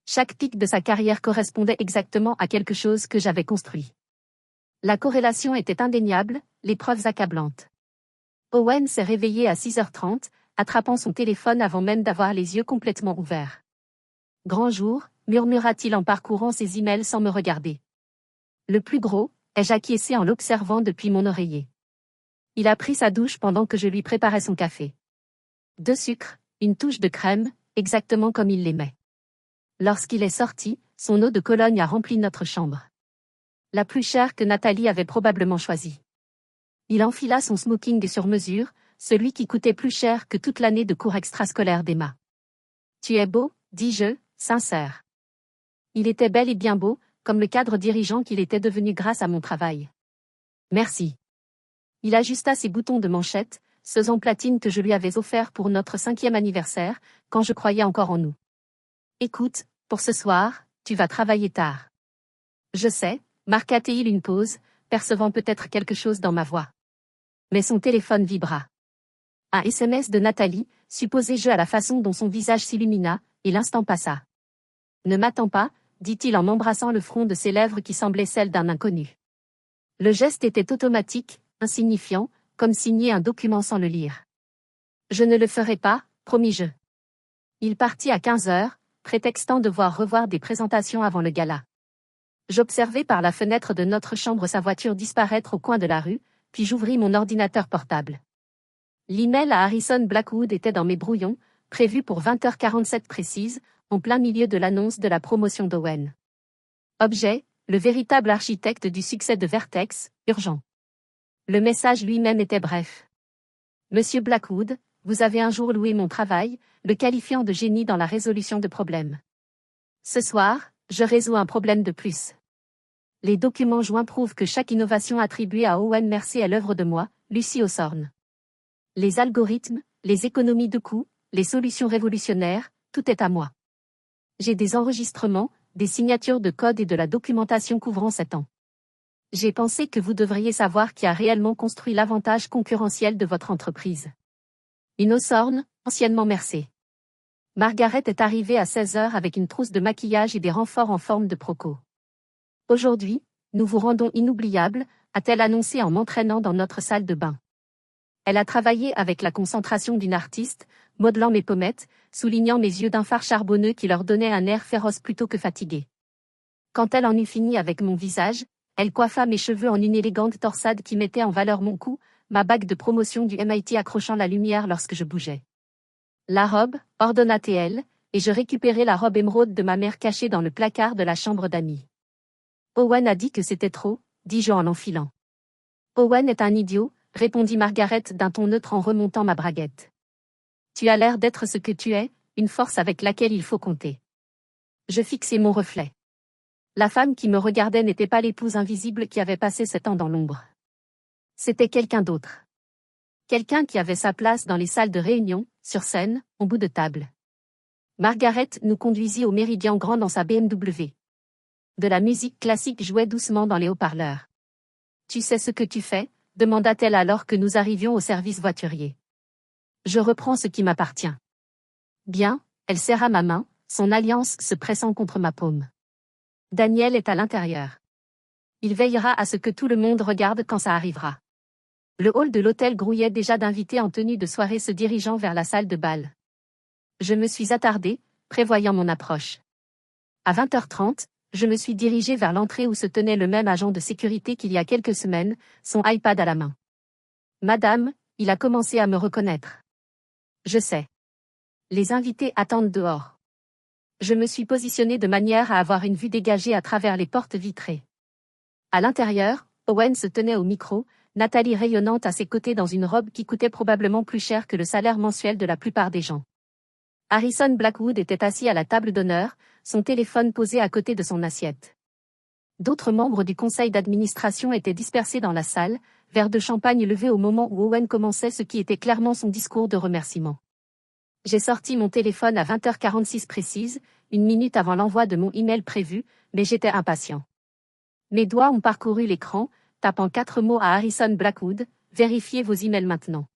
Chaque pic de sa carrière correspondait exactement à quelque chose que j'avais construit. La corrélation était indéniable, les preuves accablantes. Owen s'est réveillé à 6h30, attrapant son téléphone avant même d'avoir les yeux complètement ouverts. Grand jour, murmura-t-il en parcourant ses emails sans me regarder. Le plus gros, ai-je acquiescé en l'observant depuis mon oreiller. Il a pris sa douche pendant que je lui préparais son café. 2 sucres, une touche de crème, exactement comme il l'aimait. Lorsqu'il est sorti, son eau de Cologne a rempli notre chambre. La plus chère que Nathalie avait probablement choisie. Il enfila son smoking sur mesure, celui qui coûtait plus cher que toute l'année de cours extrascolaire d'Emma. Tu es beau, dis-je, sincère. Il était bel et bien beau, comme le cadre dirigeant qu'il était devenu grâce à mon travail. Merci. Il ajusta ses boutons de manchette, ceux en platine que je lui avais offerts pour notre 5e anniversaire, quand je croyais encore en nous. Écoute, pour ce soir, tu vas travailler tard. Je sais, marqua-t-il une pause, percevant peut-être quelque chose dans ma voix. Mais son téléphone vibra. Un SMS de Nathalie, supposai-je à la façon dont son visage s'illumina, et l'instant passa. Ne m'attends pas, dit-il en m'embrassant le front de ses lèvres qui semblaient celles d'un inconnu. Le geste était automatique, insignifiant, comme signer un document sans le lire. Je ne le ferai pas, promis-je. Il partit à 15 heures, prétextant devoir revoir des présentations avant le gala. J'observai par la fenêtre de notre chambre sa voiture disparaître au coin de la rue, puis j'ouvris mon ordinateur portable. L'email à Harrison Blackwood était dans mes brouillons, prévu pour 20h47 précise, en plein milieu de l'annonce de la promotion d'Owen. Objet, le véritable architecte du succès de Vertex, urgent. Le message lui-même était bref. Monsieur Blackwood, vous avez un jour loué mon travail, le qualifiant de génie dans la résolution de problèmes. Ce soir, je résous un problème de plus. Les documents joints prouvent que chaque innovation attribuée à Owen Mercier est l'œuvre de moi, Lucie Hawthorne. Les algorithmes, les économies de coûts, les solutions révolutionnaires, tout est à moi. J'ai des enregistrements, des signatures de code et de la documentation couvrant 7 ans. J'ai pensé que vous devriez savoir qui a réellement construit l'avantage concurrentiel de votre entreprise. Une Hawthorne, anciennement Mercier. Margaret est arrivée à 16 heures avec une trousse de maquillage et des renforts en forme de Proco. Aujourd'hui, nous vous rendons inoubliables, a-t-elle annoncé en m'entraînant dans notre salle de bain. Elle a travaillé avec la concentration d'une artiste, modelant mes pommettes, soulignant mes yeux d'un fard charbonneux qui leur donnait un air féroce plutôt que fatigué. Quand elle en eut fini avec mon visage, elle coiffa mes cheveux en une élégante torsade qui mettait en valeur mon cou, ma bague de promotion du MIT accrochant la lumière lorsque je bougeais. La robe, ordonna-t-elle, et je récupérai la robe émeraude de ma mère cachée dans le placard de la chambre d'amis. Owen a dit que c'était trop, dis-je en l'enfilant. Owen est un idiot, répondit Margaret d'un ton neutre en remontant ma braguette. Tu as l'air d'être ce que tu es, une force avec laquelle il faut compter. Je fixai mon reflet. La femme qui me regardait n'était pas l'épouse invisible qui avait passé 7 ans dans l'ombre. C'était quelqu'un d'autre. Quelqu'un qui avait sa place dans les salles de réunion, sur scène, au bout de table. Margaret nous conduisit au Méridien Grand dans sa BMW. De la musique classique jouait doucement dans les haut-parleurs. Tu sais ce que tu fais, demanda-t-elle alors que nous arrivions au service voiturier. Je reprends ce qui m'appartient. Bien, elle serra ma main, son alliance se pressant contre ma paume. Daniel est à l'intérieur. Il veillera à ce que tout le monde regarde quand ça arrivera. Le hall de l'hôtel grouillait déjà d'invités en tenue de soirée se dirigeant vers la salle de bal. Je me suis attardée, prévoyant mon approche. À 20h30, je me suis dirigée vers l'entrée où se tenait le même agent de sécurité qu'il y a quelques semaines, son iPad à la main. Madame, il a commencé à me reconnaître. Je sais. Les invités attendent dehors. Je me suis positionnée de manière à avoir une vue dégagée à travers les portes vitrées. À l'intérieur, Owen se tenait au micro, Nathalie rayonnante à ses côtés dans une robe qui coûtait probablement plus cher que le salaire mensuel de la plupart des gens. Harrison Blackwood était assis à la table d'honneur, son téléphone posé à côté de son assiette. D'autres membres du conseil d'administration étaient dispersés dans la salle, verre de champagne levé au moment où Owen commençait ce qui était clairement son discours de remerciement. J'ai sorti mon téléphone à 20h46 précise, 1 minute avant l'envoi de mon email prévu, mais j'étais impatient. Mes doigts ont parcouru l'écran, tapant 4 mots à Harrison Blackwood, vérifiez vos emails maintenant.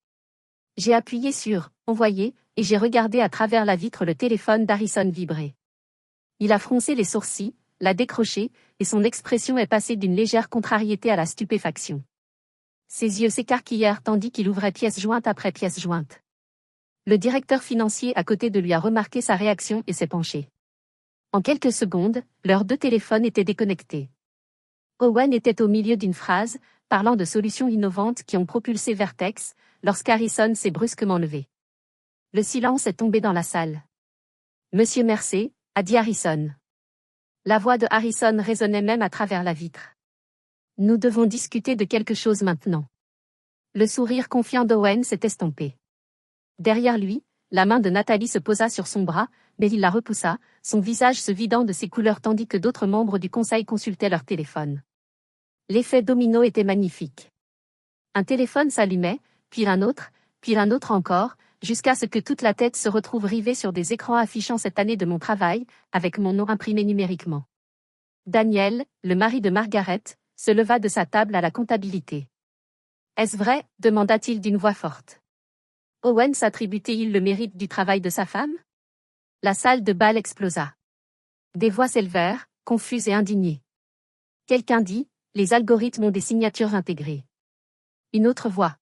J'ai appuyé sur « Envoyer » et j'ai regardé à travers la vitre le téléphone d'Harrison vibrer. Il a froncé les sourcils, l'a décroché, et son expression est passée d'une légère contrariété à la stupéfaction. Ses yeux s'écarquillèrent tandis qu'il ouvrait pièce jointe après pièce jointe. Le directeur financier à côté de lui a remarqué sa réaction et s'est penché. En quelques secondes, leurs deux téléphones étaient déconnectés. Owen était au milieu d'une phrase, parlant de solutions innovantes qui ont propulsé Vertex, lorsqu'Harrison s'est brusquement levé. Le silence est tombé dans la salle. Monsieur Mercer, a dit Harrison. La voix de Harrison résonnait même à travers la vitre. Nous devons discuter de quelque chose maintenant. Le sourire confiant d'Owen s'est estompé. Derrière lui, la main de Nathalie se posa sur son bras, mais il la repoussa, son visage se vidant de ses couleurs tandis que d'autres membres du conseil consultaient leur téléphone. L'effet domino était magnifique. Un téléphone s'allumait, puis un autre encore, jusqu'à ce que toute la tête se retrouve rivée sur des écrans affichant cette année de mon travail, avec mon nom imprimé numériquement. Daniel, le mari de Margaret, se leva de sa table à la comptabilité. « Est-ce vrai ?» demanda-t-il d'une voix forte. Owen s'attribuait-il le mérite du travail de sa femme? La salle de bal explosa. Des voix s'élevèrent, confuses et indignées. Quelqu'un dit, les algorithmes ont des signatures intégrées. Une autre voix.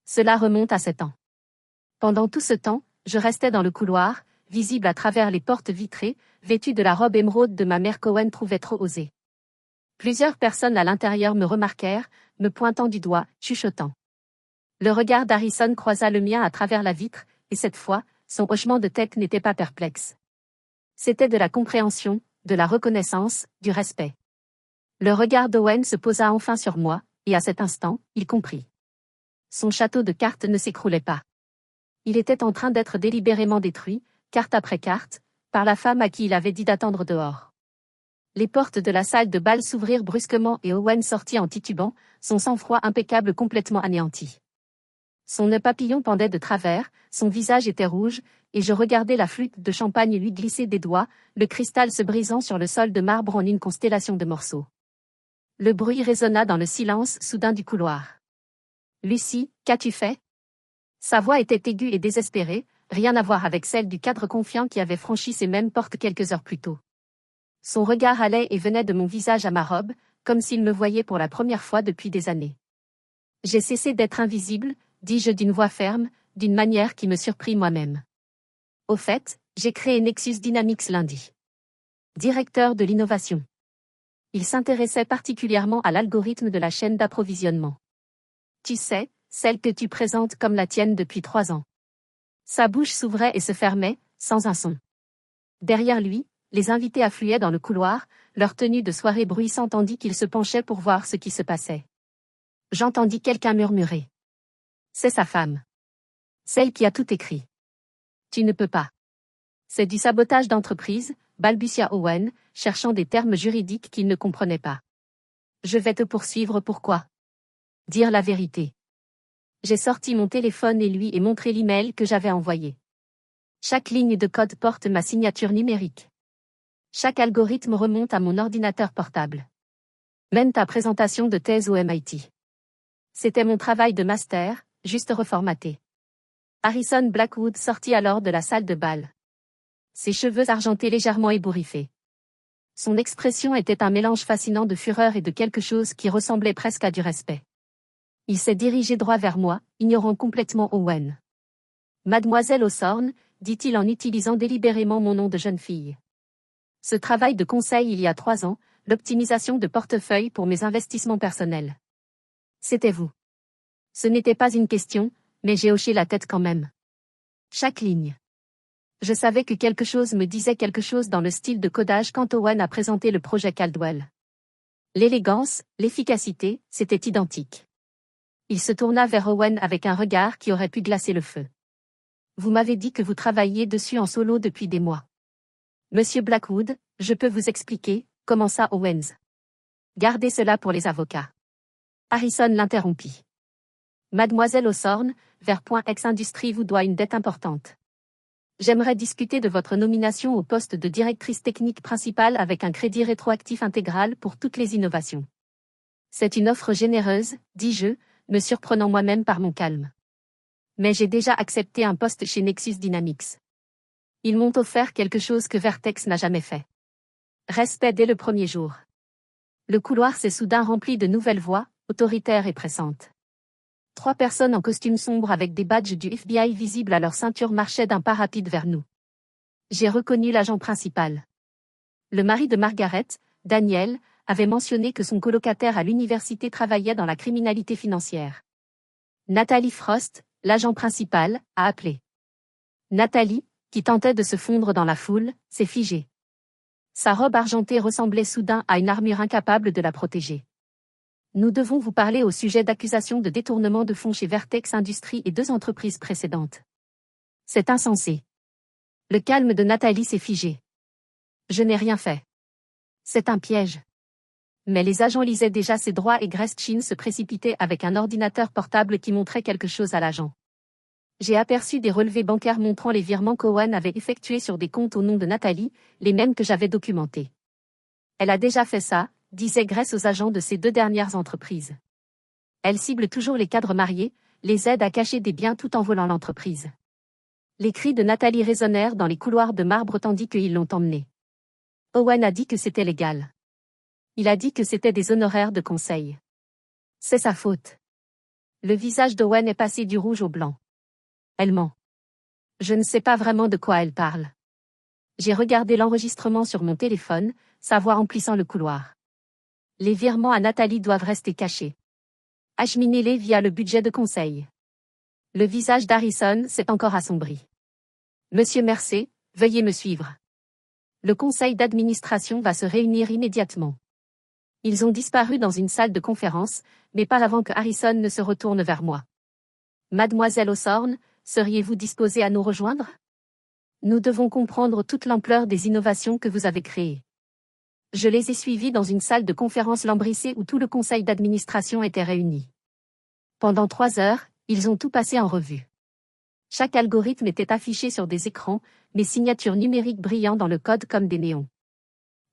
Cela remonte à 7 ans. Pendant tout ce temps, je restais dans le couloir, visible à travers les portes vitrées, vêtue de la robe émeraude de ma mère qu'Owen trouvait trop osée. Plusieurs personnes à l'intérieur me remarquèrent, me pointant du doigt, chuchotant. Le regard d'Harrison croisa le mien à travers la vitre, et cette fois, son hochement de tête n'était pas perplexe. C'était de la compréhension, de la reconnaissance, du respect. Le regard d'Owen se posa enfin sur moi, et à cet instant, il comprit. Son château de cartes ne s'écroulait pas. Il était en train d'être délibérément détruit, carte après carte, par la femme à qui il avait dit d'attendre dehors. Les portes de la salle de bal s'ouvrirent brusquement et Owen sortit en titubant, son sang-froid impeccable complètement anéanti. Son nœud papillon pendait de travers, son visage était rouge, et je regardais la flûte de champagne lui glisser des doigts, le cristal se brisant sur le sol de marbre en une constellation de morceaux. Le bruit résonna dans le silence soudain du couloir. « Lucie, qu'as-tu fait ?» Sa voix était aiguë et désespérée, rien à voir avec celle du cadre confiant qui avait franchi ces mêmes portes quelques heures plus tôt. Son regard allait et venait de mon visage à ma robe, comme s'il me voyait pour la première fois depuis des années. « J'ai cessé d'être invisible, dis-je d'une voix ferme, d'une manière qui me surprit moi-même. Au fait, j'ai créé Nexus Dynamics lundi. Directeur de l'innovation. Il s'intéressait particulièrement à l'algorithme de la chaîne d'approvisionnement. Tu sais, celle que tu présentes comme la tienne depuis 3 ans. Sa bouche s'ouvrait et se fermait, sans un son. Derrière lui, les invités affluaient dans le couloir, leur tenue de soirée bruissant tandis qu'ils se penchaient pour voir ce qui se passait. J'entendis quelqu'un murmurer. C'est sa femme. Celle qui a tout écrit. Tu ne peux pas. C'est du sabotage d'entreprise, balbutia Owen, cherchant des termes juridiques qu'il ne comprenait pas. Je vais te poursuivre pourquoi? Dire la vérité. J'ai sorti mon téléphone et lui ai montré l'email que j'avais envoyé. Chaque ligne de code porte ma signature numérique. Chaque algorithme remonte à mon ordinateur portable. Même ta présentation de thèse au MIT. C'était mon travail de master, juste reformaté. Harrison Blackwood sortit alors de la salle de bal. Ses cheveux argentés légèrement ébouriffés. Son expression était un mélange fascinant de fureur et de quelque chose qui ressemblait presque à du respect. Il s'est dirigé droit vers moi, ignorant complètement Owen. Mademoiselle Hawthorne, dit-il en utilisant délibérément mon nom de jeune fille. Ce travail de conseil il y a 3 ans, l'optimisation de portefeuille pour mes investissements personnels. C'était vous. Ce n'était pas une question, mais j'ai hoché la tête quand même. Chaque ligne. Je savais que quelque chose me disait quelque chose dans le style de codage quand Owen a présenté le projet Caldwell. L'élégance, l'efficacité, c'était identique. Il se tourna vers Owen avec un regard qui aurait pu glacer le feu. Vous m'avez dit que vous travailliez dessus en solo depuis des mois. Monsieur Blackwood, je peux vous expliquer, commença Owens. Gardez cela pour les avocats. Harrison l'interrompit. Mademoiselle Hawthorne, vers Ex-Industrie vous doit une dette importante. J'aimerais discuter de votre nomination au poste de directrice technique principale avec un crédit rétroactif intégral pour toutes les innovations. C'est une offre généreuse, dis-je, me surprenant moi-même par mon calme. Mais j'ai déjà accepté un poste chez Nexus Dynamics. Ils m'ont offert quelque chose que Vertex n'a jamais fait. Respect dès le premier jour. Le couloir s'est soudain rempli de nouvelles voix, autoritaires et pressantes. 3 personnes en costume sombre avec des badges du FBI visibles à leur ceinture marchaient d'un pas rapide vers nous. J'ai reconnu l'agent principal. Le mari de Margaret, Daniel, avait mentionné que son colocataire à l'université travaillait dans la criminalité financière. Nathalie Frost, l'agent principal, a appelé. Nathalie, qui tentait de se fondre dans la foule, s'est figée. Sa robe argentée ressemblait soudain à une armure incapable de la protéger. Nous devons vous parler au sujet d'accusations de détournement de fonds chez Vertex Industries et 2 entreprises précédentes. C'est insensé. Le calme de Nathalie s'est figé. Je n'ai rien fait. C'est un piège. Mais les agents lisaient déjà ses droits et Gretchen se précipitait avec un ordinateur portable qui montrait quelque chose à l'agent. J'ai aperçu des relevés bancaires montrant les virements qu'Owen avait effectués sur des comptes au nom de Nathalie, les mêmes que j'avais documentés. Elle a déjà fait ça, disait Grace aux agents de ces 2 dernières entreprises. Elle cible toujours les cadres mariés, les aide à cacher des biens tout en volant l'entreprise. Les cris de Nathalie résonnèrent dans les couloirs de marbre tandis qu'ils l'ont emmenée. Owen a dit que c'était légal. Il a dit que c'était des honoraires de conseil. C'est sa faute. Le visage d'Owen est passé du rouge au blanc. Elle ment. Je ne sais pas vraiment de quoi elle parle. J'ai regardé l'enregistrement sur mon téléphone, sa voix emplissant le couloir. Les virements à Nathalie doivent rester cachés. Acheminez-les via le budget de conseil. Le visage d'Harrison s'est encore assombri. Monsieur Mercer, veuillez me suivre. Le conseil d'administration va se réunir immédiatement. Ils ont disparu dans une salle de conférence, mais pas avant que Harrison ne se retourne vers moi. Mademoiselle Hawthorne, seriez-vous disposée à nous rejoindre? Nous devons comprendre toute l'ampleur des innovations que vous avez créées. Je les ai suivis dans une salle de conférence lambrissée où tout le conseil d'administration était réuni. Pendant 3 heures, ils ont tout passé en revue. Chaque algorithme était affiché sur des écrans, mes signatures numériques brillant dans le code comme des néons.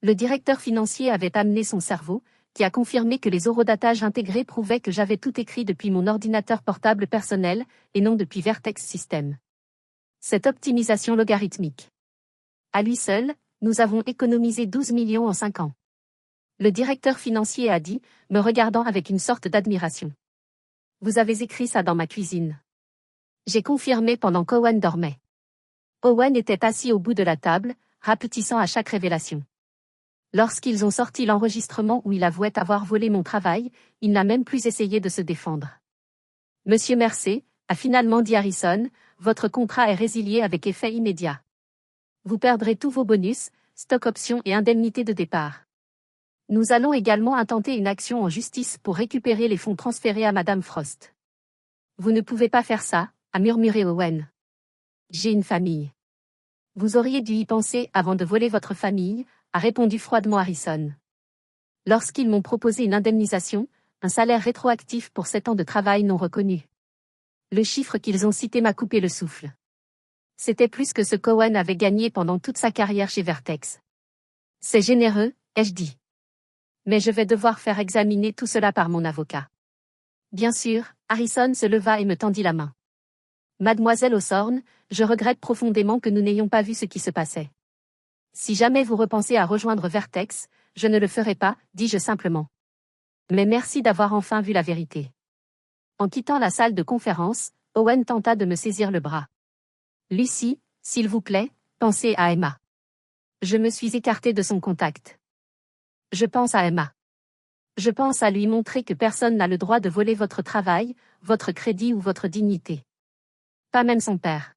Le directeur financier avait amené son cerveau, qui a confirmé que les horodatages intégrés prouvaient que j'avais tout écrit depuis mon ordinateur portable personnel, et non depuis Vertex System. Cette optimisation logarithmique. À lui seul, nous avons économisé 12 millions en 5 ans. Le directeur financier a dit, me regardant avec une sorte d'admiration. Vous avez écrit ça dans ma cuisine. J'ai confirmé pendant qu'Owen dormait. Owen était assis au bout de la table, rapetissant à chaque révélation. Lorsqu'ils ont sorti l'enregistrement où il avouait avoir volé mon travail, il n'a même plus essayé de se défendre. Monsieur Mercer, a finalement dit Harrison, votre contrat est résilié avec effet immédiat. Vous perdrez tous vos bonus, stock options et indemnités de départ. Nous allons également intenter une action en justice pour récupérer les fonds transférés à Madame Frost. Vous ne pouvez pas faire ça, a murmuré Owen. J'ai une famille. Vous auriez dû y penser avant de voler votre famille, a répondu froidement Harrison. Lorsqu'ils m'ont proposé une indemnisation, un salaire rétroactif pour 7 ans de travail non reconnu. Le chiffre qu'ils ont cité m'a coupé le souffle. C'était plus que ce qu'Owen avait gagné pendant toute sa carrière chez Vertex. C'est généreux, ai-je dit. Mais je vais devoir faire examiner tout cela par mon avocat. Bien sûr, Harrison se leva et me tendit la main. Mademoiselle Hawthorne, je regrette profondément que nous n'ayons pas vu ce qui se passait. Si jamais vous repensez à rejoindre Vertex, je ne le ferai pas, dis-je simplement. Mais merci d'avoir enfin vu la vérité. En quittant la salle de conférence, Owen tenta de me saisir le bras. Lucie, s'il vous plaît, pensez à Emma. Je me suis écartée de son contact. Je pense à Emma. Je pense à lui montrer que personne n'a le droit de voler votre travail, votre crédit ou votre dignité. Pas même son père.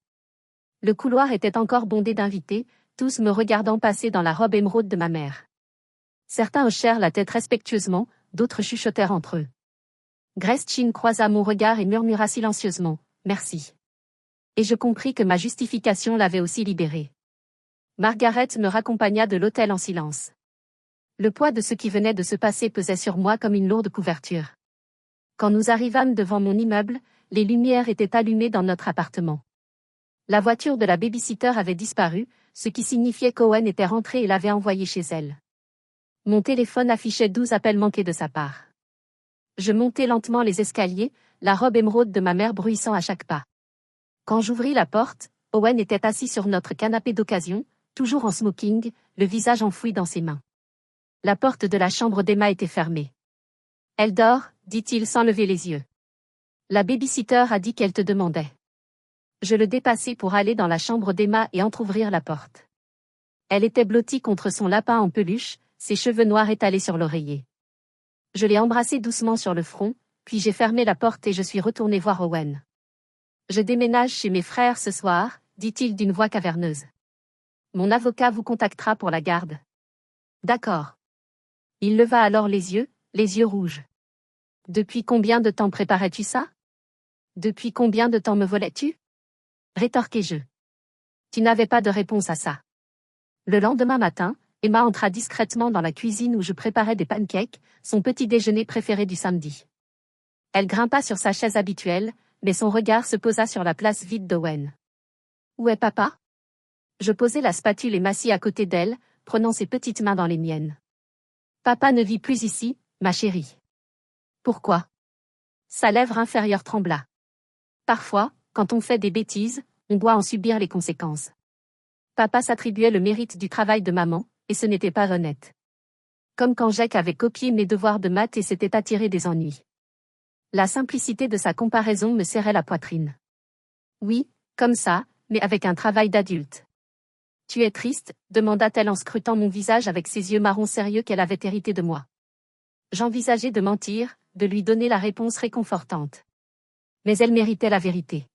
Le couloir était encore bondé d'invités, tous me regardant passer dans la robe émeraude de ma mère. Certains hochèrent la tête respectueusement, d'autres chuchotèrent entre eux. Gretchen croisa mon regard et murmura silencieusement, « Merci ». Et je compris que ma justification l'avait aussi libérée. Margaret me raccompagna de l'hôtel en silence. Le poids de ce qui venait de se passer pesait sur moi comme une lourde couverture. Quand nous arrivâmes devant mon immeuble, les lumières étaient allumées dans notre appartement. La voiture de la babysitter avait disparu, ce qui signifiait qu'Owen était rentré et l'avait envoyée chez elle. Mon téléphone affichait 12 appels manqués de sa part. Je montai lentement les escaliers, la robe émeraude de ma mère bruissant à chaque pas. Quand j'ouvris la porte, Owen était assis sur notre canapé d'occasion, toujours en smoking, le visage enfoui dans ses mains. La porte de la chambre d'Emma était fermée. « Elle dort », dit-il sans lever les yeux. La babysitter a dit qu'elle te demandait. Je le dépassai pour aller dans la chambre d'Emma et entr'ouvrir la porte. Elle était blottie contre son lapin en peluche, ses cheveux noirs étalés sur l'oreiller. Je l'ai embrassée doucement sur le front, puis j'ai fermé la porte et je suis retournée voir Owen. Je déménage chez mes frères ce soir, dit-il d'une voix caverneuse. Mon avocat vous contactera pour la garde. D'accord. Il leva alors les yeux rouges. Depuis combien de temps préparais-tu ça? Depuis combien de temps me volais-tu? Rétorquai-je. Tu n'avais pas de réponse à ça. Le lendemain matin, Emma entra discrètement dans la cuisine où je préparais des pancakes, son petit déjeuner préféré du samedi. Elle grimpa sur sa chaise habituelle, mais son regard se posa sur la place vide d'Owen. Où est papa? Je posai la spatule et m'assis à côté d'elle, prenant ses petites mains dans les miennes. Papa ne vit plus ici, ma chérie. Pourquoi? Sa lèvre inférieure trembla. Parfois, quand on fait des bêtises, on doit en subir les conséquences. Papa s'attribuait le mérite du travail de maman, et ce n'était pas honnête. Comme quand Jacques avait copié mes devoirs de maths et s'était attiré des ennuis. La simplicité de sa comparaison me serrait la poitrine. Oui, comme ça, mais avec un travail d'adulte. Tu es triste, demanda-t-elle en scrutant mon visage avec ses yeux marrons sérieux qu'elle avait hérités de moi. J'envisageais de mentir, de lui donner la réponse réconfortante. Mais elle méritait la vérité.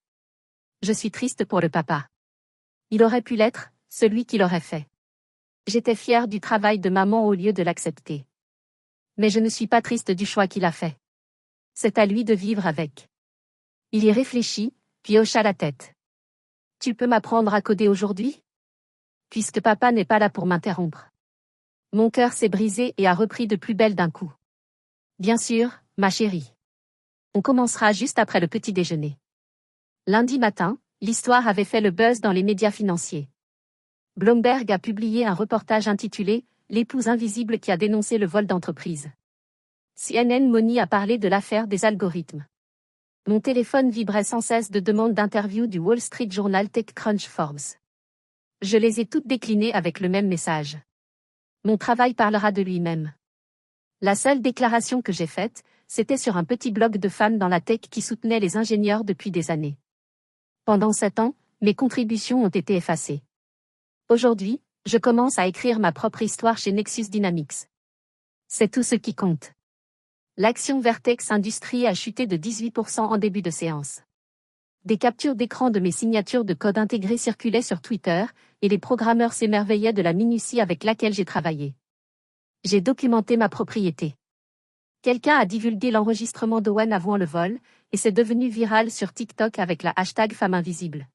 Je suis triste pour le papa. Il aurait pu l'être, celui qui l'aurait fait. J'étais fière du travail de maman au lieu de l'accepter. Mais je ne suis pas triste du choix qu'il a fait. C'est à lui de vivre avec. Il y réfléchit, puis hocha la tête. Tu peux m'apprendre à coder aujourd'hui? Puisque papa n'est pas là pour m'interrompre. Mon cœur s'est brisé et a repris de plus belle d'un coup. Bien sûr, ma chérie. On commencera juste après le petit déjeuner. Lundi matin, l'histoire avait fait le buzz dans les médias financiers. Bloomberg a publié un reportage intitulé « L'épouse invisible qui a dénoncé le vol d'entreprise ». CNN Money a parlé de l'affaire des algorithmes. Mon téléphone vibrait sans cesse de demandes d'interview du Wall Street Journal TechCrunch Forbes. Je les ai toutes déclinées avec le même message. Mon travail parlera de lui-même. La seule déclaration que j'ai faite, c'était sur un petit blog de femmes dans la tech qui soutenait les ingénieurs depuis des années. Pendant 7 ans, mes contributions ont été effacées. Aujourd'hui, je commence à écrire ma propre histoire chez Nexus Dynamics. C'est tout ce qui compte. L'action Vertex Industries a chuté de 18% en début de séance. Des captures d'écran de mes signatures de code intégrées circulaient sur Twitter, et les programmeurs s'émerveillaient de la minutie avec laquelle j'ai travaillé. J'ai documenté ma propriété. Quelqu'un a divulgué l'enregistrement d'Owen avouant le vol, et c'est devenu viral sur TikTok avec la hashtag femme invisible.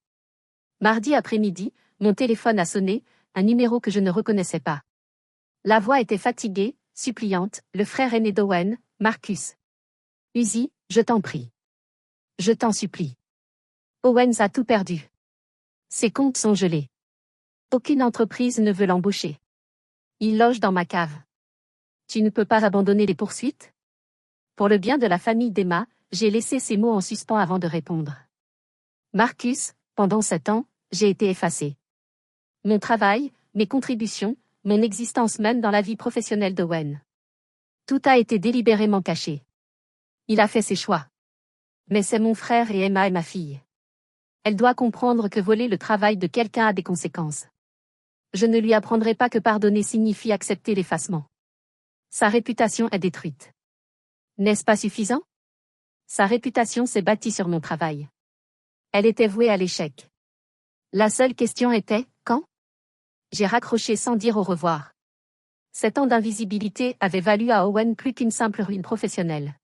Mardi après-midi, mon téléphone a sonné, un numéro que je ne reconnaissais pas. La voix était fatiguée, suppliante, le frère aîné d'Owen, Marcus. Uzi, je t'en prie. Je t'en supplie. Owens a tout perdu. Ses comptes sont gelés. Aucune entreprise ne veut l'embaucher. Il loge dans ma cave. Tu ne peux pas abandonner les poursuites? Pour le bien de la famille d'Emma, j'ai laissé ces mots en suspens avant de répondre. Marcus, pendant 7 ans, j'ai été effacé. Mon travail, mes contributions, mon existence même dans la vie professionnelle d'Owen. Tout a été délibérément caché. Il a fait ses choix. Mais c'est mon frère et Emma est ma fille. Elle doit comprendre que voler le travail de quelqu'un a des conséquences. Je ne lui apprendrai pas que pardonner signifie accepter l'effacement. Sa réputation est détruite. N'est-ce pas suffisant? Sa réputation s'est bâtie sur mon travail. Elle était vouée à l'échec. La seule question était, quand? J'ai raccroché sans dire au revoir. 7 ans d'invisibilité avaient valu à Owen plus qu'une simple ruine professionnelle.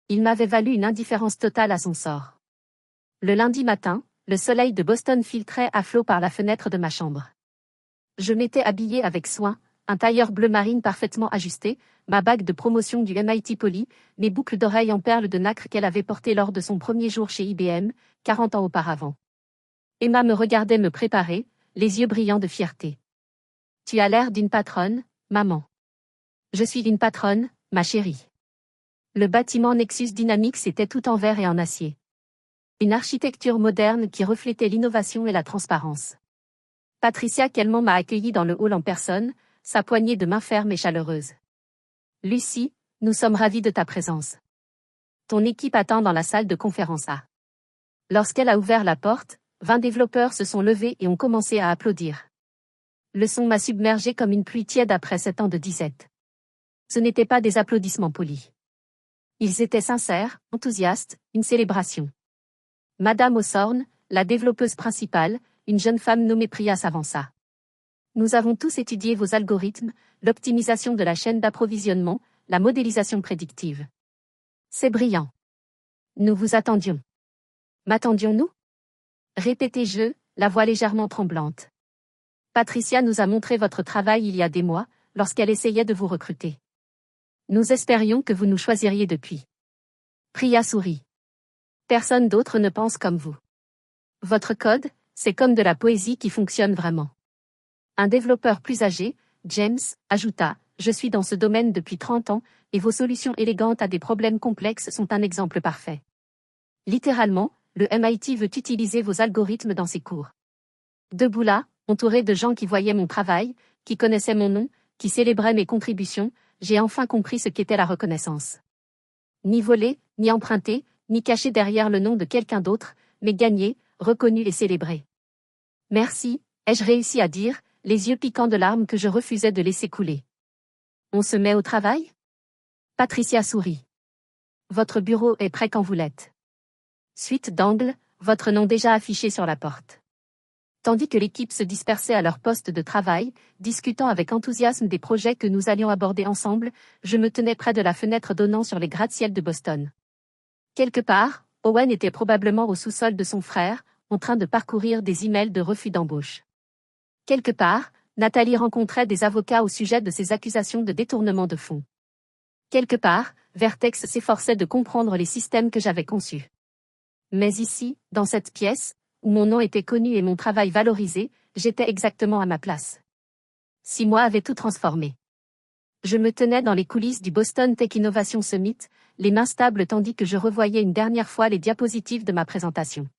Il m'avait valu une indifférence totale à son sort. Le lundi matin, le soleil de Boston filtrait à flot par la fenêtre de ma chambre. Je m'étais habillée avec soin, un tailleur bleu marine parfaitement ajusté, ma bague de promotion du MIT Poly, mes boucles d'oreilles en perles de nacre qu'elle avait portées lors de son premier jour chez IBM, 40 ans auparavant. Emma me regardait me préparer, les yeux brillants de fierté. Tu as l'air d'une patronne, maman. Je suis une patronne, ma chérie. Le bâtiment Nexus Dynamics était tout en verre et en acier. Une architecture moderne qui reflétait l'innovation et la transparence. Patricia Kelman m'a accueilli dans le hall en personne, sa poignée de main ferme et chaleureuse. Lucie, nous sommes ravis de ta présence. Ton équipe attend dans la salle de conférence A. Lorsqu'elle a ouvert la porte, 20 développeurs se sont levés et ont commencé à applaudir. Le son m'a submergé comme une pluie tiède après 7 ans de disette. Ce n'étaient pas des applaudissements polis. Ils étaient sincères, enthousiastes, une célébration. Madame Hawthorne, la développeuse principale, une jeune femme nommée Priya s'avança. Nous avons tous étudié vos algorithmes, l'optimisation de la chaîne d'approvisionnement, la modélisation prédictive. C'est brillant. Nous vous attendions. M'attendions-nous? Répétai-je, la voix légèrement tremblante. Patricia nous a montré votre travail il y a des mois, lorsqu'elle essayait de vous recruter. Nous espérions que vous nous choisiriez depuis. Priya sourit. Personne d'autre ne pense comme vous. Votre code, c'est comme de la poésie qui fonctionne vraiment. Un développeur plus âgé, James, ajouta, je suis dans ce domaine depuis 30 ans, et vos solutions élégantes à des problèmes complexes sont un exemple parfait. Littéralement, le MIT veut utiliser vos algorithmes dans ses cours. Debout là, entouré de gens qui voyaient mon travail, qui connaissaient mon nom, qui célébraient mes contributions, j'ai enfin compris ce qu'était la reconnaissance. Ni voler, ni emprunter, ni cacher derrière le nom de quelqu'un d'autre, mais gagner, reconnu et célébré. Merci, ai-je réussi à dire, les yeux piquants de larmes que je refusais de laisser couler. On se met au travail? Patricia sourit. Votre bureau est prêt quand vous l'êtes. Suite d'angle, votre nom déjà affiché sur la porte. Tandis que l'équipe se dispersait à leur poste de travail, discutant avec enthousiasme des projets que nous allions aborder ensemble, je me tenais près de la fenêtre donnant sur les gratte-ciel de Boston. Quelque part, Owen était probablement au sous-sol de son frère, en train de parcourir des emails de refus d'embauche. Quelque part, Nathalie rencontrait des avocats au sujet de ses accusations de détournement de fonds. Quelque part, Vertex s'efforçait de comprendre les systèmes que j'avais conçus. Mais ici, dans cette pièce, où mon nom était connu et mon travail valorisé, j'étais exactement à ma place. 6 mois avaient tout transformé. Je me tenais dans les coulisses du Boston Tech Innovation Summit, les mains stables tandis que je revoyais une dernière fois les diapositives de ma présentation.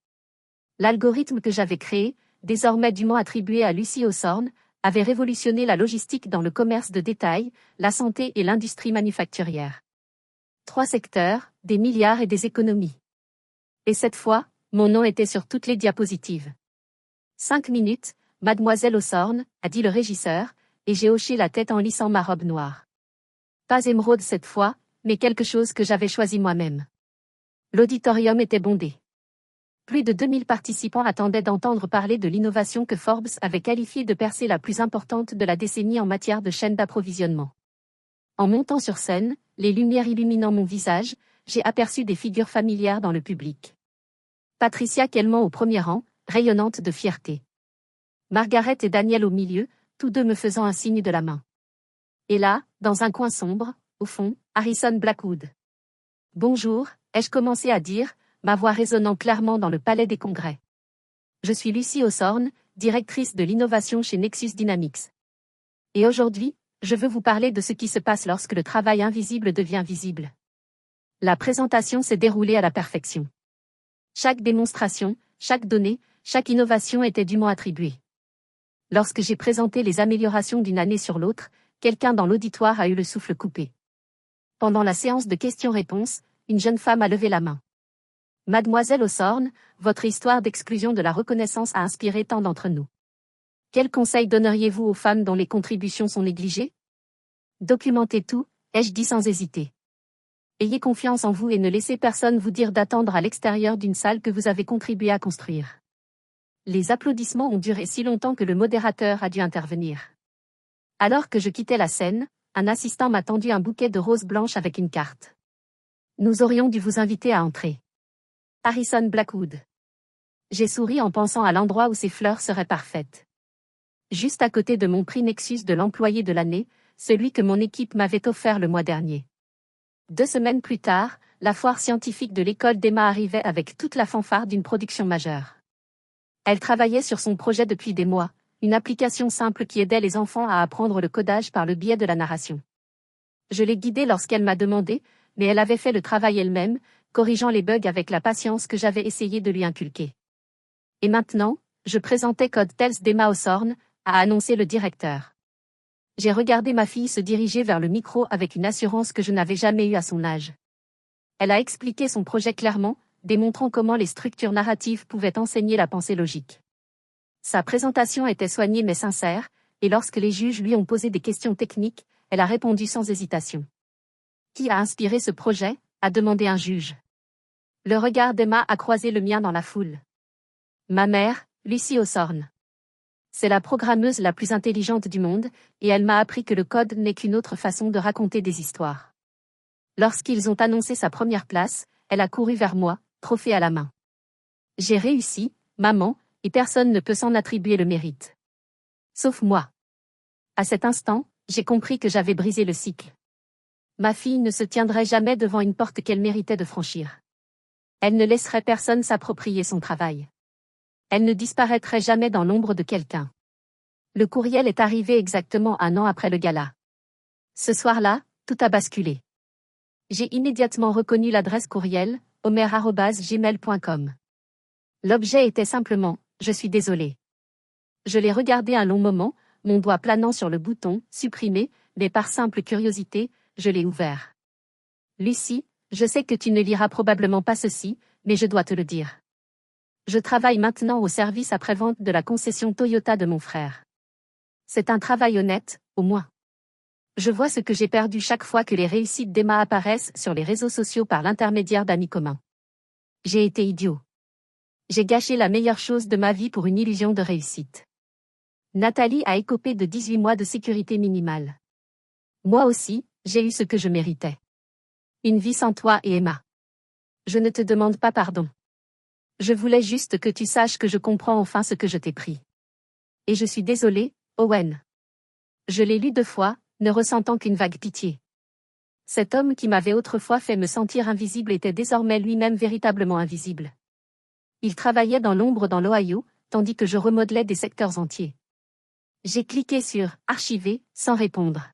L'algorithme que j'avais créé, désormais dûment attribué à Lucy Hawthorne, avait révolutionné la logistique dans le commerce de détail, la santé et l'industrie manufacturière. 3 secteurs, des milliards et des économies. Et cette fois, mon nom était sur toutes les diapositives. 5 minutes, Mademoiselle Hawthorne, a dit le régisseur, et j'ai hoché la tête en lissant ma robe noire. Pas émeraude cette fois, mais quelque chose que j'avais choisi moi-même. L'auditorium était bondé. Plus de 2000 participants attendaient d'entendre parler de l'innovation que Forbes avait qualifiée de percée la plus importante de la décennie en matière de chaîne d'approvisionnement. En montant sur scène, les lumières illuminant mon visage, j'ai aperçu des figures familières dans le public. Patricia Kelman au premier rang, rayonnante de fierté. Margaret et Daniel au milieu, tous deux me faisant un signe de la main. Et là, dans un coin sombre, au fond, Harrison Blackwood. Bonjour, ai-je commencé à dire, ma voix résonnant clairement dans le palais des congrès. Je suis Lucy Hawthorne, directrice de l'innovation chez Nexus Dynamics. Et aujourd'hui, je veux vous parler de ce qui se passe lorsque le travail invisible devient visible. La présentation s'est déroulée à la perfection. Chaque démonstration, chaque donnée, chaque innovation était dûment attribuée. Lorsque j'ai présenté les améliorations d'une année sur l'autre, quelqu'un dans l'auditoire a eu le souffle coupé. Pendant la séance de questions-réponses, une jeune femme a levé la main. Mademoiselle Hawthorne, votre histoire d'exclusion de la reconnaissance a inspiré tant d'entre nous. Quels conseils donneriez-vous aux femmes dont les contributions sont négligées? Documentez tout, ai-je dit sans hésiter. Ayez confiance en vous et ne laissez personne vous dire d'attendre à l'extérieur d'une salle que vous avez contribué à construire. Les applaudissements ont duré si longtemps que le modérateur a dû intervenir. Alors que je quittais la scène, un assistant m'a tendu un bouquet de roses blanches avec une carte. Nous aurions dû vous inviter à entrer. Harrison Blackwood. J'ai souri en pensant à l'endroit où ces fleurs seraient parfaites. Juste à côté de mon prix Nexus de l'employé de l'année, celui que mon équipe m'avait offert le mois dernier. 2 semaines plus tard, la foire scientifique de l'école d'Emma arrivait avec toute la fanfare d'une production majeure. Elle travaillait sur son projet depuis des mois, une application simple qui aidait les enfants à apprendre le codage par le biais de la narration. Je l'ai guidée lorsqu'elle m'a demandé, mais elle avait fait le travail elle-même, corrigeant les bugs avec la patience que j'avais essayé de lui inculquer. Et maintenant, je présentais Code Tales d'Emma Hawthorne, a annoncé le directeur. J'ai regardé ma fille se diriger vers le micro avec une assurance que je n'avais jamais eue à son âge. Elle a expliqué son projet clairement, démontrant comment les structures narratives pouvaient enseigner la pensée logique. Sa présentation était soignée mais sincère, et lorsque les juges lui ont posé des questions techniques, elle a répondu sans hésitation. Qui a inspiré ce projet? A demandé un juge. Le regard d'Emma a croisé le mien dans la foule. Ma mère, Lucy Hawthorne. C'est la programmeuse la plus intelligente du monde, et elle m'a appris que le code n'est qu'une autre façon de raconter des histoires. Lorsqu'ils ont annoncé sa première place, elle a couru vers moi, trophée à la main. J'ai réussi, maman, et personne ne peut s'en attribuer le mérite. Sauf moi. À cet instant, j'ai compris que j'avais brisé le cycle. Ma fille ne se tiendrait jamais devant une porte qu'elle méritait de franchir. Elle ne laisserait personne s'approprier son travail. Elle ne disparaîtrait jamais dans l'ombre de quelqu'un. Le courriel est arrivé exactement 1 an après le gala. Ce soir-là, tout a basculé. J'ai immédiatement reconnu l'adresse courriel, homer@gmail.com. L'objet était simplement « Je suis désolé ». Je l'ai regardé un long moment, mon doigt planant sur le bouton « Supprimer », mais par simple curiosité, je l'ai ouvert. Lucy, je sais que tu ne liras probablement pas ceci, mais je dois te le dire. Je travaille maintenant au service après-vente de la concession Toyota de mon frère. C'est un travail honnête, au moins. Je vois ce que j'ai perdu chaque fois que les réussites d'Emma apparaissent sur les réseaux sociaux par l'intermédiaire d'amis communs. J'ai été idiot. J'ai gâché la meilleure chose de ma vie pour une illusion de réussite. Nathalie a écopé de 18 mois de sécurité minimale. Moi aussi, j'ai eu ce que je méritais. Une vie sans toi et Emma. Je ne te demande pas pardon. Je voulais juste que tu saches que je comprends enfin ce que je t'ai pris. Et je suis désolée, Owen. Je l'ai lu 2 fois, ne ressentant qu'une vague pitié. Cet homme qui m'avait autrefois fait me sentir invisible était désormais lui-même véritablement invisible. Il travaillait dans l'ombre dans l'Ohio, tandis que je remodelais des secteurs entiers. J'ai cliqué sur « Archiver » sans répondre.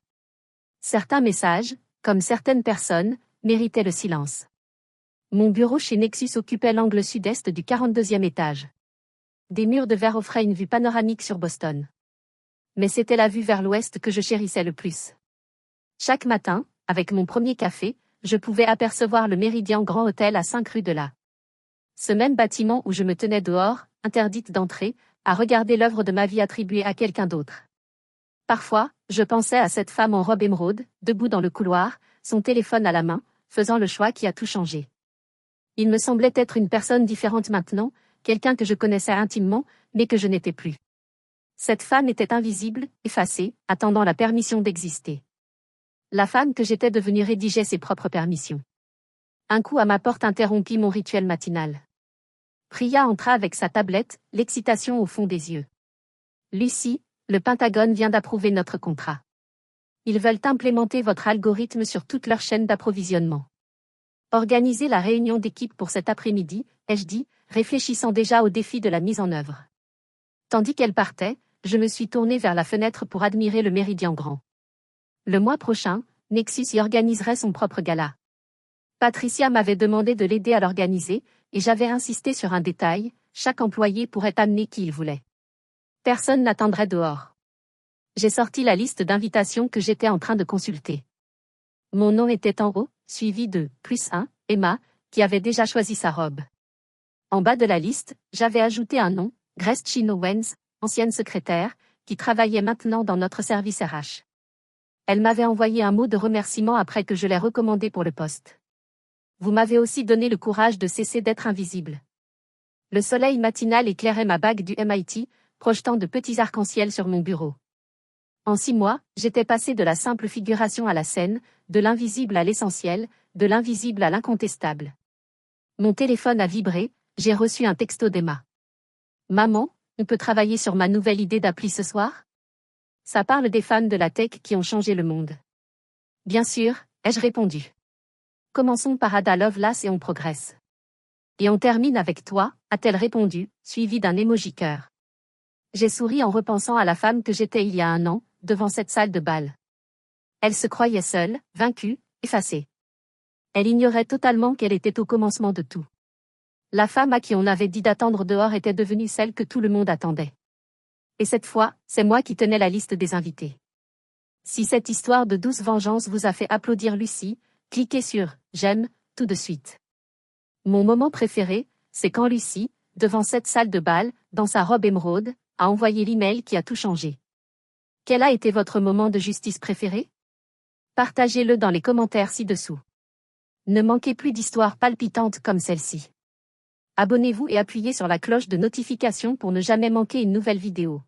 Certains messages, comme certaines personnes, méritaient le silence. Mon bureau chez Nexus occupait l'angle sud-est du 42e étage. Des murs de verre offraient une vue panoramique sur Boston. Mais c'était la vue vers l'ouest que je chérissais le plus. Chaque matin, avec mon premier café, je pouvais apercevoir le Méridien Grand Hôtel à 5 rue de la. Ce même bâtiment où je me tenais dehors, interdite d'entrer, à regarder l'œuvre de ma vie attribuée à quelqu'un d'autre. Parfois, je pensais à cette femme en robe émeraude, debout dans le couloir, son téléphone à la main, faisant le choix qui a tout changé. Il me semblait être une personne différente maintenant, quelqu'un que je connaissais intimement, mais que je n'étais plus. Cette femme était invisible, effacée, attendant la permission d'exister. La femme que j'étais devenue rédigeait ses propres permissions. Un coup à ma porte interrompit mon rituel matinal. Priya entra avec sa tablette, l'excitation au fond des yeux. Lucy, le Pentagone vient d'approuver notre contrat. Ils veulent implémenter votre algorithme sur toute leur chaîne d'approvisionnement. Organisez la réunion d'équipe pour cet après-midi, ai-je dit, réfléchissant déjà au défi de la mise en œuvre. Tandis qu'elle partait, je me suis tourné vers la fenêtre pour admirer le Méridien Grand. Le mois prochain, Nexus y organiserait son propre gala. Patricia m'avait demandé de l'aider à l'organiser, et j'avais insisté sur un détail, chaque employé pourrait amener qui il voulait. Personne n'attendrait dehors. J'ai sorti la liste d'invitations que j'étais en train de consulter. Mon nom était en haut, suivi de +1, Emma, qui avait déjà choisi sa robe. En bas de la liste, j'avais ajouté un nom, Gretchen Owens, ancienne secrétaire, qui travaillait maintenant dans notre service RH. Elle m'avait envoyé un mot de remerciement après que je l'ai recommandé pour le poste. Vous m'avez aussi donné le courage de cesser d'être invisible. Le soleil matinal éclairait ma bague du MIT, projetant de petits arcs-en-ciel sur mon bureau. En 6 mois, j'étais passé de la simple figuration à la scène, de l'invisible à l'essentiel, de l'invisible à l'incontestable. Mon téléphone a vibré, j'ai reçu un texto d'Emma. Maman, on peut travailler sur ma nouvelle idée d'appli ce soir? Ça parle des fans de la tech qui ont changé le monde. Bien sûr, ai-je répondu. Commençons par Ada Lovelace et on progresse. Et on termine avec toi, a-t-elle répondu, suivi d'un emoji cœur. J'ai souri en repensant à la femme que j'étais il y a 1 an, devant cette salle de bal. Elle se croyait seule, vaincue, effacée. Elle ignorait totalement qu'elle était au commencement de tout. La femme à qui on avait dit d'attendre dehors était devenue celle que tout le monde attendait. Et cette fois, c'est moi qui tenais la liste des invités. Si cette histoire de douce vengeance vous a fait applaudir Lucy, cliquez sur « J'aime » tout de suite. Mon moment préféré, c'est quand Lucy, devant cette salle de bal, dans sa robe émeraude, a envoyé l'email qui a tout changé. Quel a été votre moment de justice préféré? Partagez-le dans les commentaires ci-dessous. Ne manquez plus d'histoires palpitantes comme celle-ci. Abonnez-vous et appuyez sur la cloche de notification pour ne jamais manquer une nouvelle vidéo.